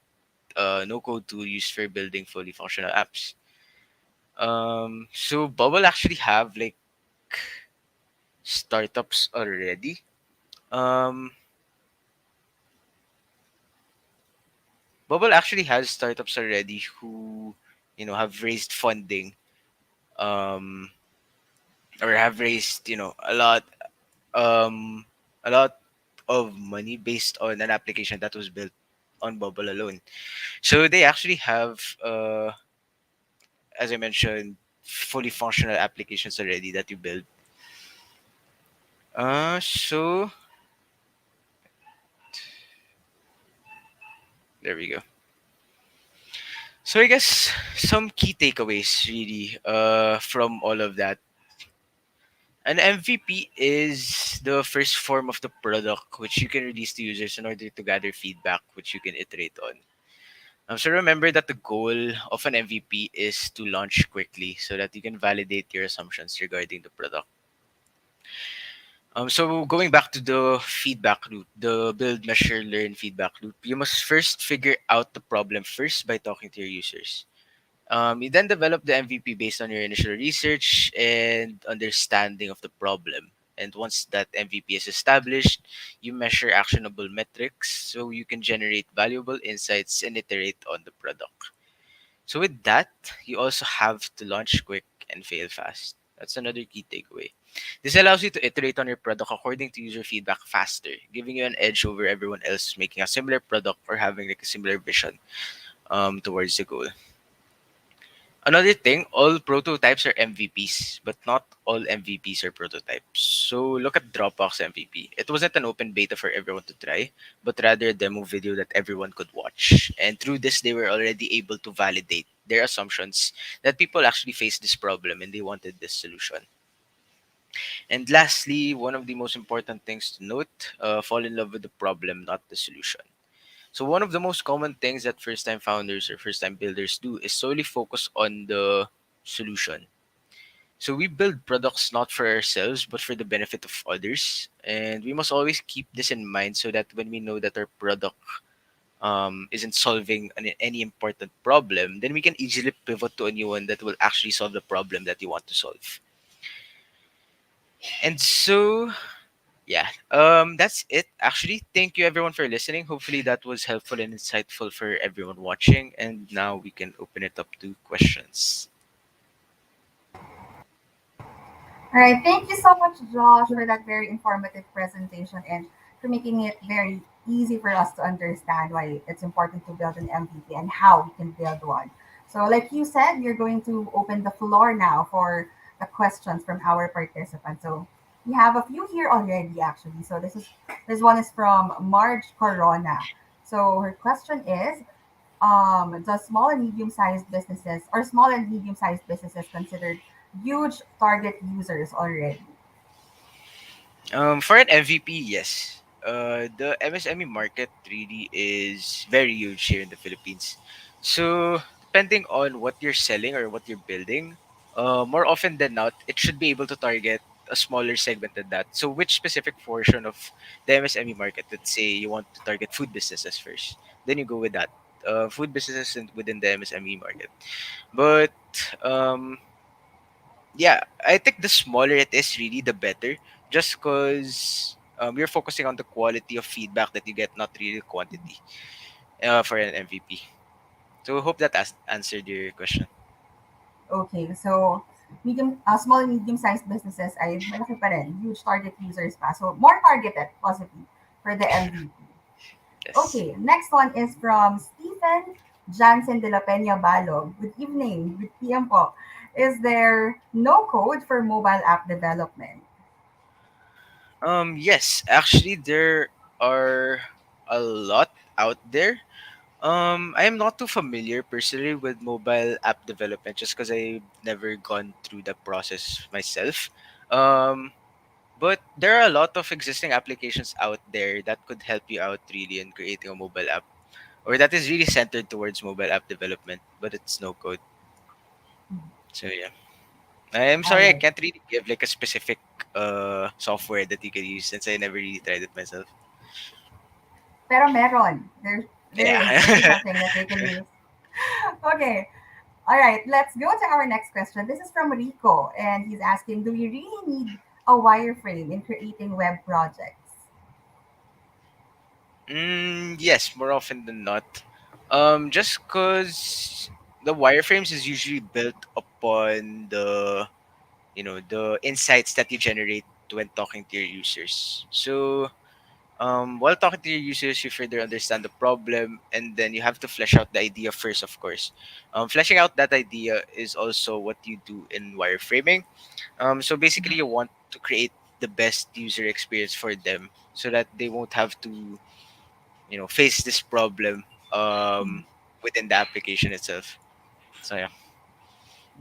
no code tool used for building fully functional apps. So Bubble actually have like startups already. Um, Bubble actually has startups already who have raised funding um, or have raised um, a lot of money based on an application that was built on Bubble alone. So they actually have, as I mentioned, fully functional applications already that you build. So there we go. So I guess some key takeaways really from all of that. An MVP is the first form of the product which you can release to users in order to gather feedback which you can iterate on. So remember that the goal of an MVP is to launch quickly so that you can validate your assumptions regarding the product. So going back to the feedback loop, the build, measure, learn feedback loop, you must first figure out the problem first by talking to your users. You then develop the MVP based on your initial research and understanding of the problem. And once that MVP is established, you measure actionable metrics so you can generate valuable insights and iterate on the product. So with that, you also have to launch quick and fail fast. That's another key takeaway. This allows you to iterate on your product according to user feedback faster, giving you an edge over everyone else making a similar product or having like a similar vision towards the goal. Another thing, all prototypes are MVPs, but not all MVPs are prototypes. So look at Dropbox MVP. It wasn't an open beta for everyone to try, but rather a demo video that everyone could watch. And through this, they were already able to validate their assumptions that people actually face this problem and they wanted this solution. And lastly, one of the most important things to note, fall in love with the problem, not the solution. So one of the most common things that first-time founders or first-time builders do is solely focus on the solution. So we build products not for ourselves but for the benefit of others, and we must always keep this in mind so that when we know that our product isn't solving any important problem, then we can easily pivot to a new one that will actually solve the problem that you want to solve. And so yeah, that's it. Actually, thank you everyone for listening. Hopefully, that was helpful and insightful for everyone watching. And now we can open it up to questions. All right, thank you so much, Josh, for that very informative presentation and for making it very easy for us to understand why it's important to build an MVP and how we can build one. So, like you said, you're going to open the floor now for the questions from our participants. So, we have a few here already, actually. So, this one is from Marge Corona. So, her question is, does small and medium-sized businesses or small and medium-sized businesses considered huge target users already? For an MVP, yes. The MSME market really is very huge here in the Philippines. So, depending on what you're selling or what you're building, more often than not, it should be able to target a smaller segment than that. So, which specific portion of the MSME market? Let's say you want to target food businesses first, then you go with that. Food businesses within the MSME market. But um, yeah, I think the smaller it is, really, the better. Just because you're focusing on the quality of feedback that you get, not really quantity for an MVP. So hope that answered your question. Okay, so small and medium-sized businesses ay malaki pa rin, huge target users pa. So more targeted, possibly, for the MVP. Yes. Okay, next one is from Stephen Jansen de la Peña Balog. Good evening, good PM po. Is there no code for mobile app development? Yes, actually, there are a lot out there. I am not too familiar personally with mobile app development just because I've never gone through the process myself. Um, But there are a lot of existing applications out there that could help you out really in creating a mobile app, or that is really centered towards mobile app development, but it's no code. So yeah, I'm All sorry I right. can't really give like a specific software that you can use since I never really tried it myself. Pero meron. There should be Yeah. something that they can use. Okay. All right, let's go to our next question. This is from Rico, and he's asking, do we really need a wireframe in creating web projects? Yes, more often than not. Just cause the wireframes is usually built upon the insights that you generate when talking to your users. So while talking to your users, you further understand the problem, and then you have to flesh out the idea first, of course. Fleshing out that idea is also what you do in wireframing. So basically, you want to create the best user experience for them so that they won't have to, face this problem Mhm. within the application itself. So yeah.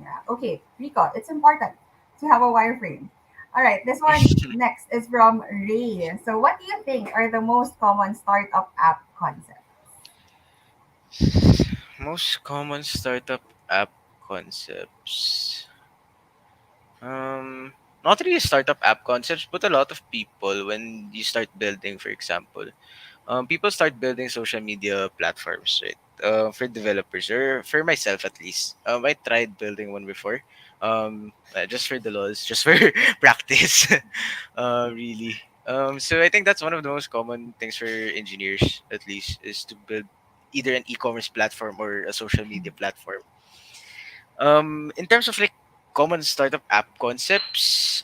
Yeah. Okay, Rico, it's important to have a wireframe. All right, this one next is from Ray. So, what do you think are the most common startup app concepts? Most common startup app concepts. Not really startup app concepts, but a lot of people when you start building, for example, people start building social media platforms, right? For developers or for myself at least. I tried building one before, just for the laws, just for practice, really. So I think that's one of the most common things for engineers, at least, is to build either an e-commerce platform or a social media platform. In terms of like common startup app concepts,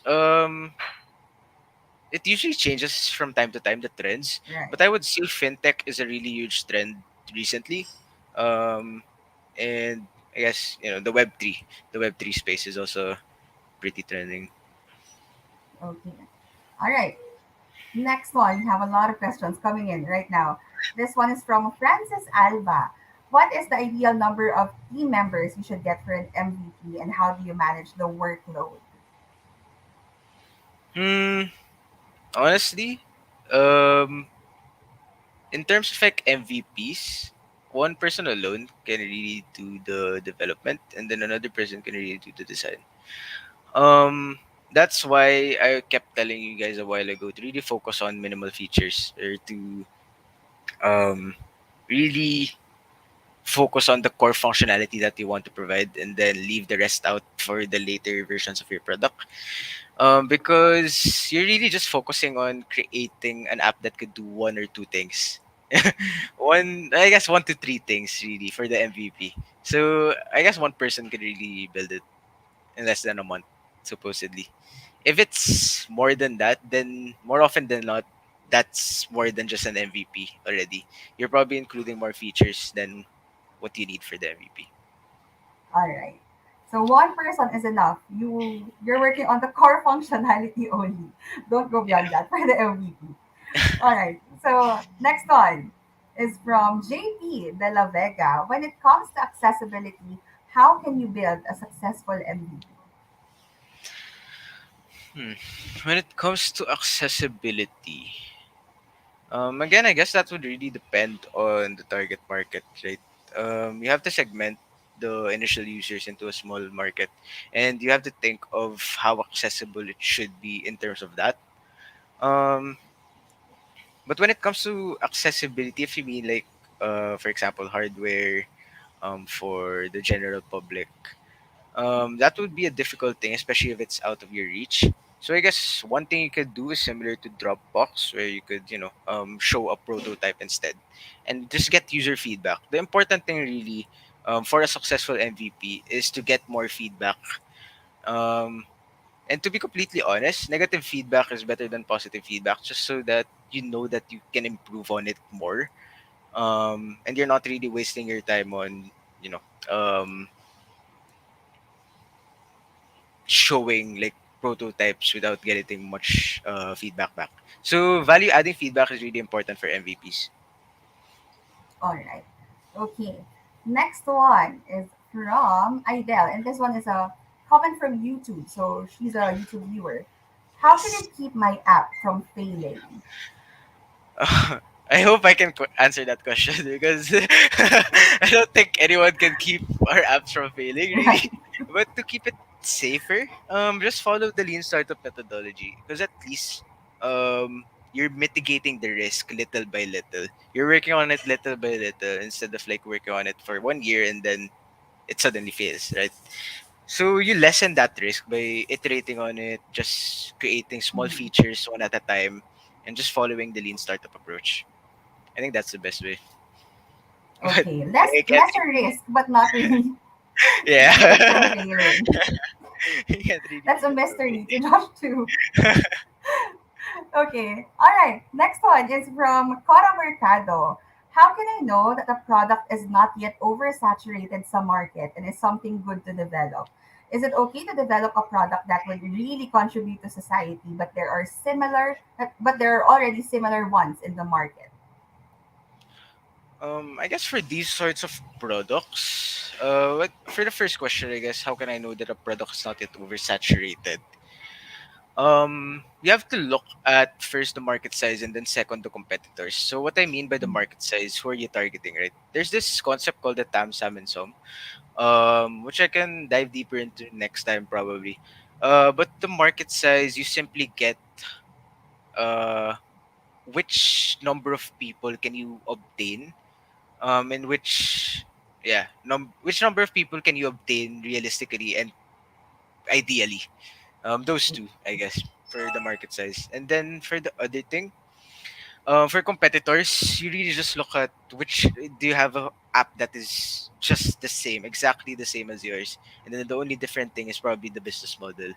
it usually changes from time to time, the trends, Right. but I would say fintech is a really huge trend recently. Um, and I guess the Web3 space is also pretty trending. Okay. All right. Next one. We have a lot of questions coming in right now. This one is from Francis Alba. What is the ideal number of team members you should get for an MVP, and how do you manage the workload? Hmm. Honestly, um, in terms of like MVPs, one person alone can really do the development, and then another person can really do the design. Um, that's why I kept telling you guys a while ago to really focus on minimal features, or to um really focus on the core functionality that you want to provide, and then leave the rest out for the later versions of your product. Because you're really just focusing on creating an app that could do one or two things. I guess one to three things really for the MVP. So I guess one person could really build it in less than a month, supposedly. If it's more than that, then more often than not, that's more than just an MVP already. You're probably including more features than what you need for the MVP. All right. So one person is enough. You're working on the core functionality only. Don't go Yeah. beyond that for the MVP. All right. So next one is from JP de la Vega. When it comes to accessibility, how can you build a successful MVP? Hmm. When it comes to accessibility, again, I guess that would really depend on the target market, right? You have to segment the initial users into a small market, and you have to think of how accessible it should be in terms of that. Um, but when it comes to accessibility, if you mean like, for example, hardware, for the general public, that would be a difficult thing, especially if it's out of your reach. So I guess one thing you could do is similar to Dropbox, where you could, show a prototype instead, and just get user feedback. The important thing, really, for a successful MVP is to get more feedback. Um, and to be completely honest, negative feedback is better than positive feedback, just so that you know that you can improve on it more. And you're not really wasting your time on, you know, um, showing like prototypes without getting much feedback back. So value adding feedback is really important for MVPs. All right. Okay. Next one is from Idel, and this one is a comment from YouTube. So she's a YouTube viewer. How can I Yes. keep my app from failing? I hope I can answer that question because I don't think anyone can keep our apps from failing, really. Right. But to keep it safer, just follow the lean startup methodology, because at least you're mitigating the risk little by little. You're working on it little by little instead of like working on it for 1 year and then it suddenly fails, right? So you lessen that risk by iterating on it, just creating small Mhm. features one at a time, and just following the lean startup approach. I think that's the best way. But Okay. Less I can't lesser really, risk, but not really keep it from yeah, failing. I can't really That's keep a it from mystery to failing. Josh too. Okay. All right. Next one is from Cora Mercado. How can I know that a product is not yet oversaturated sa market and is something good to develop? Is it okay to develop a product that would really contribute to society, but there are already similar ones in the market? I guess for these sorts of products, for the first question, I guess, how can I know that a product is not yet oversaturated? You have to look at first the market size and then second the competitors. So what I mean by the Mhm. market size, who are you targeting, right? There's this concept called the TAM, SAM, and SOM, which I can dive deeper into next time probably. But the market size, you simply get uh, which number of people can you obtain, and which number of people can you obtain realistically and ideally. Those two, I guess, for the market size. And then for the other thing, for competitors, you really just look at which do you have a app that is just the same, exactly the same as yours, and then the only different thing is probably the business model.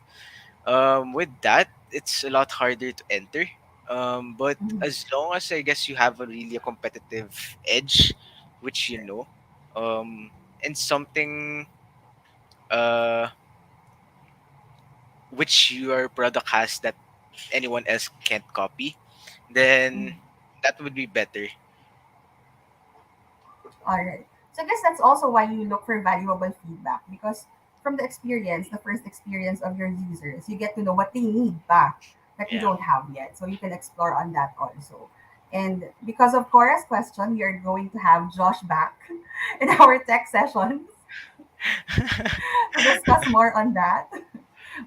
With that, it's a lot harder to enter. But Mhm. as long as I guess you have a really a competitive edge, which um, and something uh which your product has that anyone else can't copy, Mhm. then that would be better. All right. So I guess that's also why you look for valuable feedback because from the experience, the first experience of your users, you get to know what they need back that you Yeah. don't have yet. So you can explore on that also. And because of Cora's question, we are going to have Josh back in our tech sessions to discuss more on that.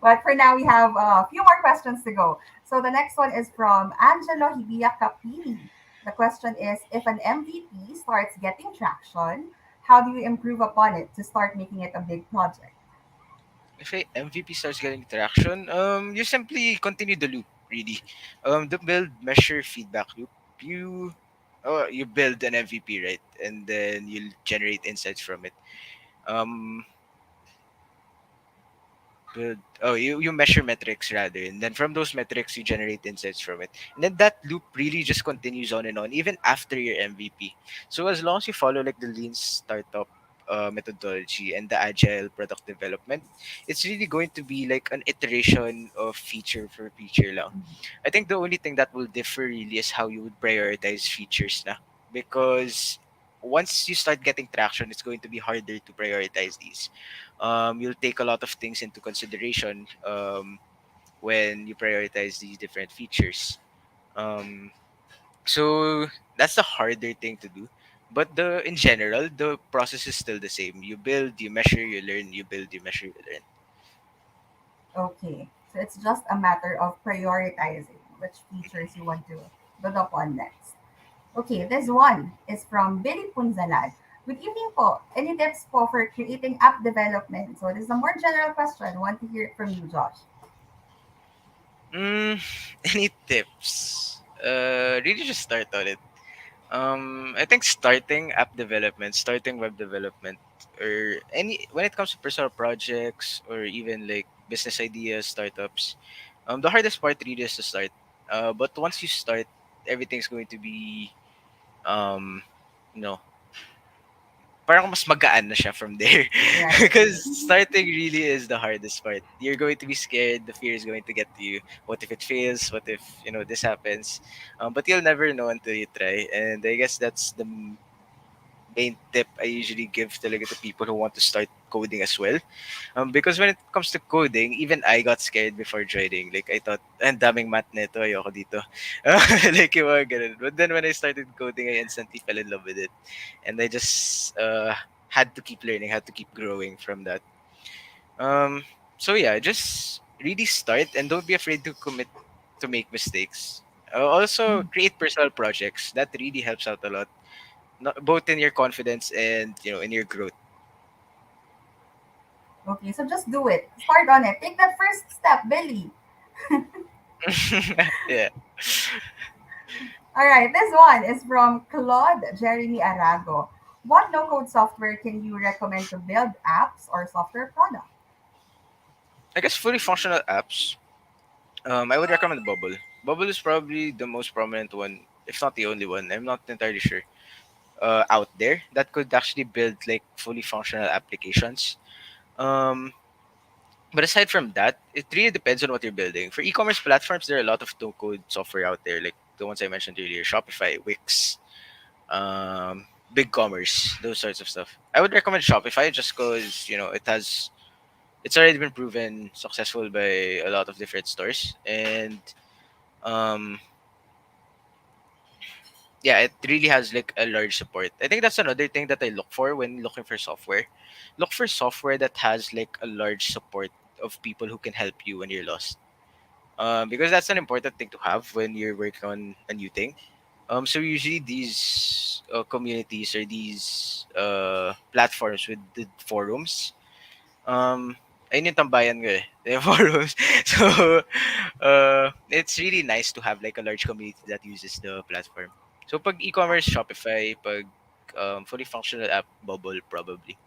But for now, we have a few more questions to go. So the next one is from Angelo Hibia Capini. The question is, if an MVP starts getting traction, how do you improve upon it to start making it a big project? If a MVP starts getting traction, you simply continue the loop. Really, the build, measure, feedback loop. You, you build an MVP, right, and then you'll generate insights from it. Um, Good. Oh, you measure metrics rather, and then from those metrics you generate insights from it, and then that loop really just continues on and on even after your MVP. So as long as you follow like the lean startup methodology and the agile product development, it's really going to be like an iteration of feature for feature lang. I think the only thing that will differ really is how you would prioritize features na, because once you start getting traction, it's going to be harder to prioritize these. You'll take a lot of things into consideration when you prioritize these different features. Um, so that's the harder thing to do. But the in general, the process is still the same. You build, you measure, you learn. You build, you measure, you learn. Okay, so it's just a matter of prioritizing which features you want to build up on next. Okay, this one is from Billy Punzalan. Good evening po. Any tips po for creating app development? So this is a more general question. Want to hear it from you, Josh. Mm, any tips? Really just start on it. I think starting app development, starting web development, or any when it comes to personal projects or even like business ideas, startups, the hardest part really is to start. But once you start, everything's going to be um, you know, parang mas magaan na siya from there. Right. Because starting really is the hardest part. You're going to be scared. The fear is going to get to you. What if it fails? What if this happens? But you'll never know until you try. And I guess that's the main tip I usually give talaga to people who want to start coding as well. Because when it comes to coding, even I got scared before joining. Like, I thought, ang daming math neto, ayoko dito. Like, yung mga ganun. But then when I started coding, I instantly fell in love with it. And I just had to keep learning, had to keep growing from that. Um, so yeah, just really start and don't be afraid to commit to make mistakes. Also, create personal projects. That really helps out a lot, not, both in your confidence and in your growth. Okay, so just do it. Start on it. Take that first step, Billy. Yeah. All right, this one is from Claude Jeremy Arago. What no-code software can you recommend to build apps or software products? I guess fully functional apps. I would recommend Bubble. Bubble is probably the most prominent one, if not the only one. I'm not entirely sure. Out there that could actually build like fully functional applications. Um, but aside from that, it really depends on what you're building. For e-commerce platforms, there are a lot of no-code software out there, like the ones I mentioned earlier: Shopify, Wix, BigCommerce, those sorts of stuff. I would recommend Shopify just because it's already been proven successful by a lot of different stores, and um, yeah, it really has like a large support. I think that's another thing that I look for when looking for software. Look for software that has like a large support of people who can help you when you're lost. Because that's an important thing to have when you're working on a new thing. So usually these communities or these platforms with the forums, ayun yung tambayan ko eh, the forums. So, it's really nice to have like a large community that uses the platform. So, pag e-commerce, Shopify, pag fully functional app, Bubble, probably.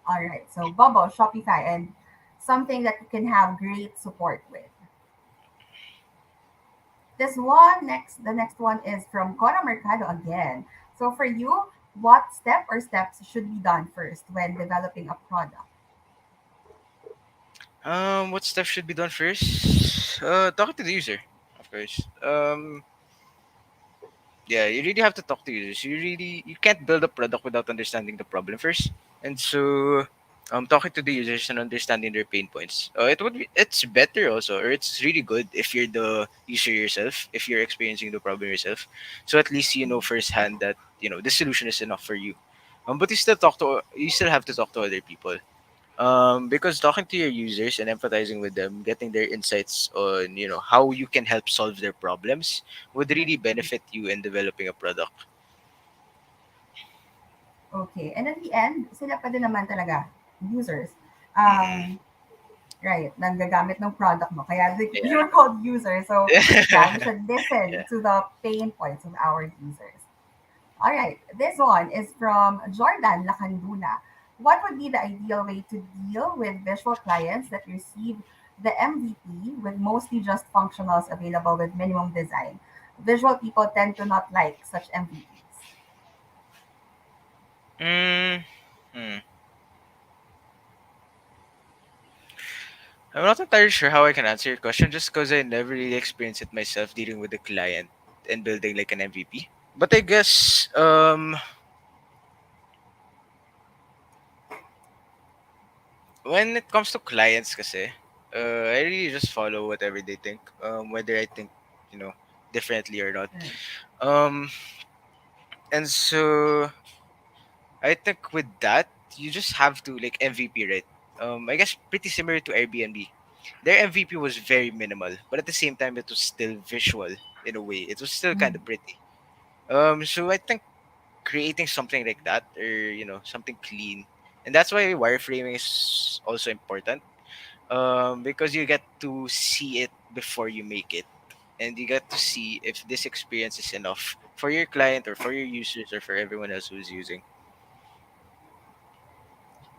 All right, so Bubble, Shopify, and something that you can have great support with. The next one is from Cora Mercado again. So for you, What step or steps should be done first when developing a product? What stuff should be done first? Talk to the user, of course. Yeah, you really have to talk to users. You can't build a product without understanding the problem first. And so, talking to the users and understanding their pain points. It's better also, or it's really good if you're the user yourself, if you're experiencing the problem yourself. So at least you know firsthand that the solution is enough for you. But you still have to talk to other people. Because talking to your users and empathizing with them, getting their insights on how you can help solve their problems would really Right. benefit you in developing a product. Okay. And at the end, sila pa din naman talaga, users. Mm-mm. Right, nanggagamit ng product mo. Kaya Yeah. you're called user. So, yeah, we should listen Yeah. to the pain points of our users. All right, this one is from Jordan Lacanduna. What would be the ideal way to deal with visual clients that receive the MVP with mostly just functionals available with minimum design? Visual people tend to not like such MVPs. Mm, hmm. I'm not entirely sure how I can answer your question just because I never really experienced it myself dealing with the client and building like an MVP. But I guess when it comes to clients kasi, I really just follow whatever they think. Whether I think, you know, differently or not. Right. Um and so I think with that, you just have to like MVP, right? I guess pretty similar to Airbnb. Their MVP was very minimal, but at the same time it was still visual in a way. It was still kind Mhm. of pretty. So I think creating something like that, or something clean, and that's why wireframing is also important, because you get to see it before you make it, and you get to see if this experience is enough for your client or for your users or for everyone else who's using.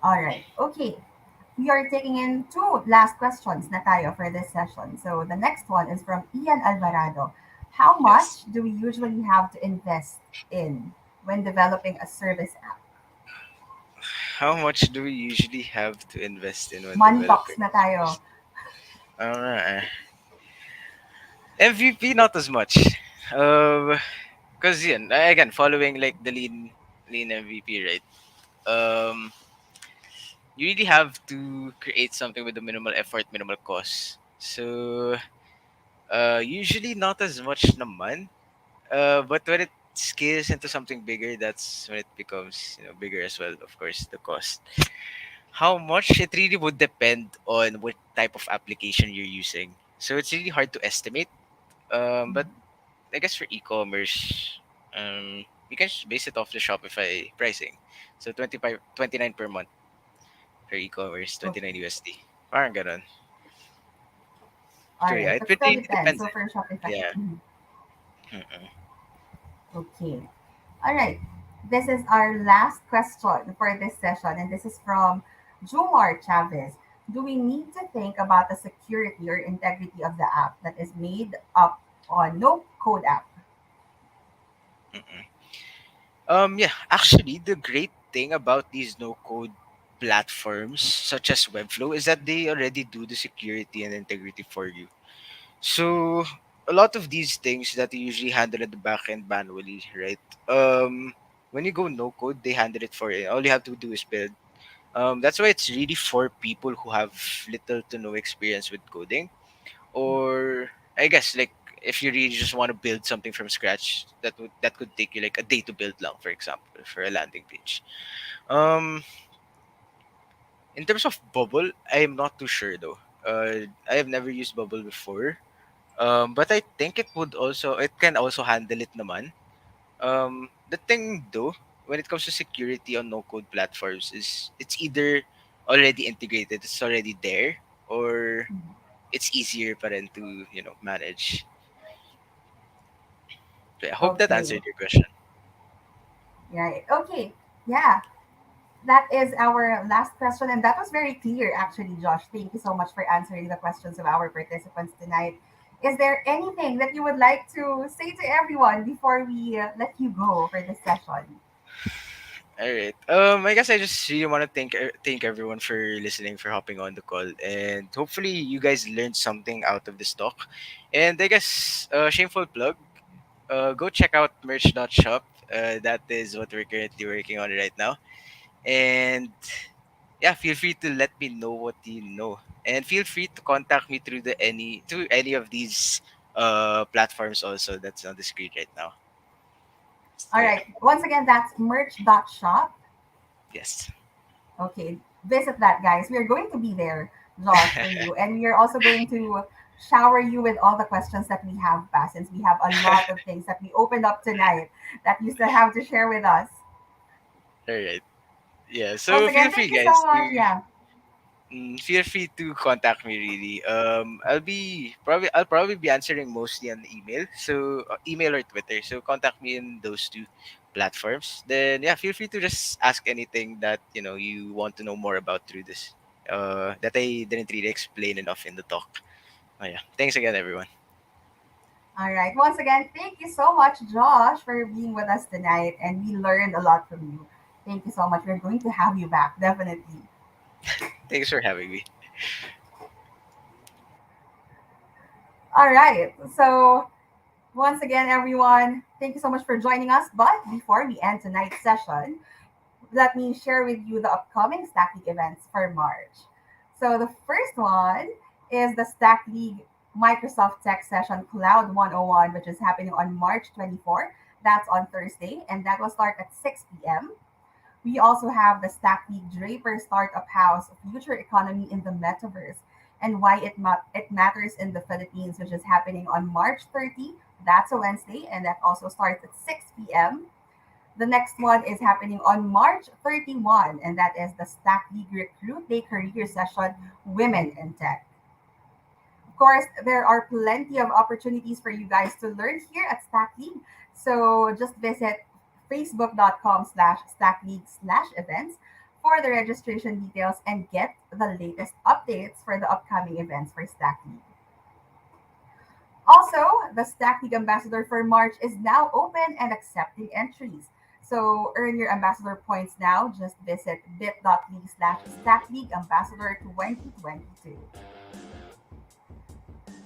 All right. Okay. We are taking in two last questions na tayo for this session. So the next one is from Ian Alvarado. How Yes. much do we usually have to invest in when developing a service app? How much do we usually have to invest in when Money developing talks na a tayo. service? MVP not as much. Because again, following like the lean MVP, right? Um, you really have to create something with a minimal effort, minimal cost. So usually not as much naman. But when it scales into something bigger, that's when it becomes bigger as well. Of course, the cost. How much it really would depend on what type of application you're using. So it's really hard to estimate. But Mhm. I guess for e-commerce, you can just base it off the Shopify pricing. So 29 per month for e-commerce, Okay. 29 USD. Parang ganun. All So yeah, right. it But still really depends. depends. So for Shopify. Yeah. Mhm. Mm-mm. Okay. All right. This is our last question for this session, and this is from Jumar Chavez. Do we need to think about the security or integrity of the app that is made up on no code app? Mm-mm. Yeah, actually, the great thing about these no-code platforms such as Webflow is that they already do the security and integrity for you. So a lot of these things that you usually handle at the back end manually, right? When you go no code, they handle it for you. All you have to do is build. That's why it's really for people who have little to no experience with coding, or I guess like if you really just want to build something from scratch, that could take you like a day to build long, for example, for a landing page. Um, in terms of Bubble, I am not too sure though. I have never used Bubble before. But I think it can also handle it naman. The thing though, when it comes to security on no code platforms, is it's either already integrated, it's already there, or Mhm. it's easier pa rin to manage. So I hope that Okay. answered your question. Right. Okay. Yeah. That is our last question, and that was very clear, actually, Josh. Thank you so much for answering the questions of our participants tonight. Is there anything that you would like to say to everyone before we let you go for this session? All right. I guess I just really want to thank everyone for listening, for hopping on the call, and hopefully you guys learned something out of this talk. And I guess shameful plug. Go check out merch.shop. That is what we're currently working on right now. And yeah, feel free to let me know what you know, and feel free to contact me through any of these platforms also that's on the screen right now. All So yeah, right. Once again, that's merch.shop. yes. Okay, visit that, guys. We are going to be there, Josh, for you. And we are also going to shower you with all the questions that we have passed, since we have a lot of things that we opened up tonight that you still have to share with us. All right. Yeah. Once So again, feel thank free, you so guys, much. Yeah. feel free to contact me. Really. I'll probably be answering mostly on email. So email or Twitter. So contact me in those two platforms. Then yeah, feel free to just ask anything that you want to know more about through this. That I didn't really explain enough in the talk. Oh yeah. Thanks again, everyone. All right. Once again, thank you so much, Josh, for being with us tonight. And we learned a lot from you. Thank you so much. We're going to have you back, definitely. Thanks for having me. All right. So, once again, everyone, thank you so much for joining us. But before we end tonight's session, let me share with you the upcoming Stack League events for March. So the first one is the Stack League Microsoft Tech Session Cloud 101, which is happening on March 24th. That's on Thursday, and that will start at 6 p.m. We also have the Stack League Draper Startup House Future Economy in the Metaverse and why it matters in the Philippines, which is happening on March 30. That's a Wednesday, and that also starts at 6 p.m. The next one is happening on March 31, and that is the Stack League Recruit Day Career Session Women in Tech. Of course, there are plenty of opportunities for you guys to learn here at Stack League. So just visit facebook.com/stackleague/events for the registration details and get the latest updates for the upcoming events for Stack League. Also, the Stack League Ambassador for March is now open and accepting entries. So earn your ambassador points now. Just visit bit.ly/StackLeague Ambassador 2022.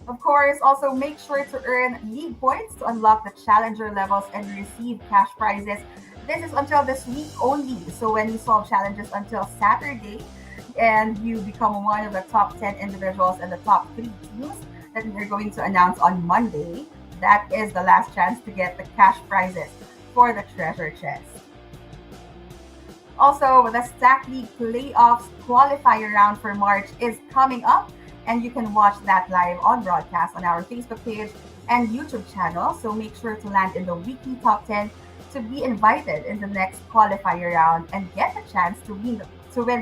Of course, also make sure to earn league points to unlock the challenger levels and receive cash prizes. This is until this week only. So when you solve challenges until Saturday and you become one of the top 10 individuals and the top three teams that we are going to announce on Monday, that is the last chance to get the cash prizes for the treasure chest. Also, the Stack League Playoffs qualifier round for March is coming up, and you can watch that live on broadcast on our Facebook page and YouTube channel. So make sure to land in the weekly top 10 to be invited in the next qualifier round and get a chance to win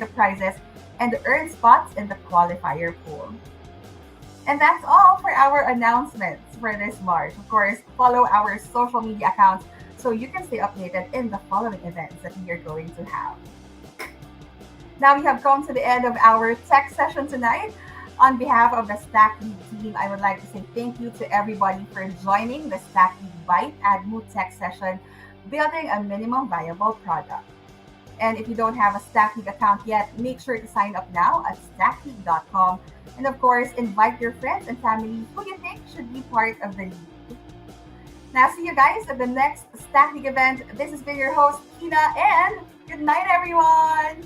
the prizes and earn spots in the qualifier pool. And that's all for our announcements for this March. Of course, follow our social media accounts so you can stay updated in the following events that we are going to have. Now we have come to the end of our tech session tonight. On behalf of the Stack League team, I would like to say thank you to everybody for joining the Stack League Byte ADMU Tech session, building a minimum viable product. And if you don't have a StackLeague account yet, make sure to sign up now at stackleague.com. And of course, invite your friends and family who you think should be part of the league. Now, see you guys at the next StackLeague event. This has been your host, Tina, and good night, everyone.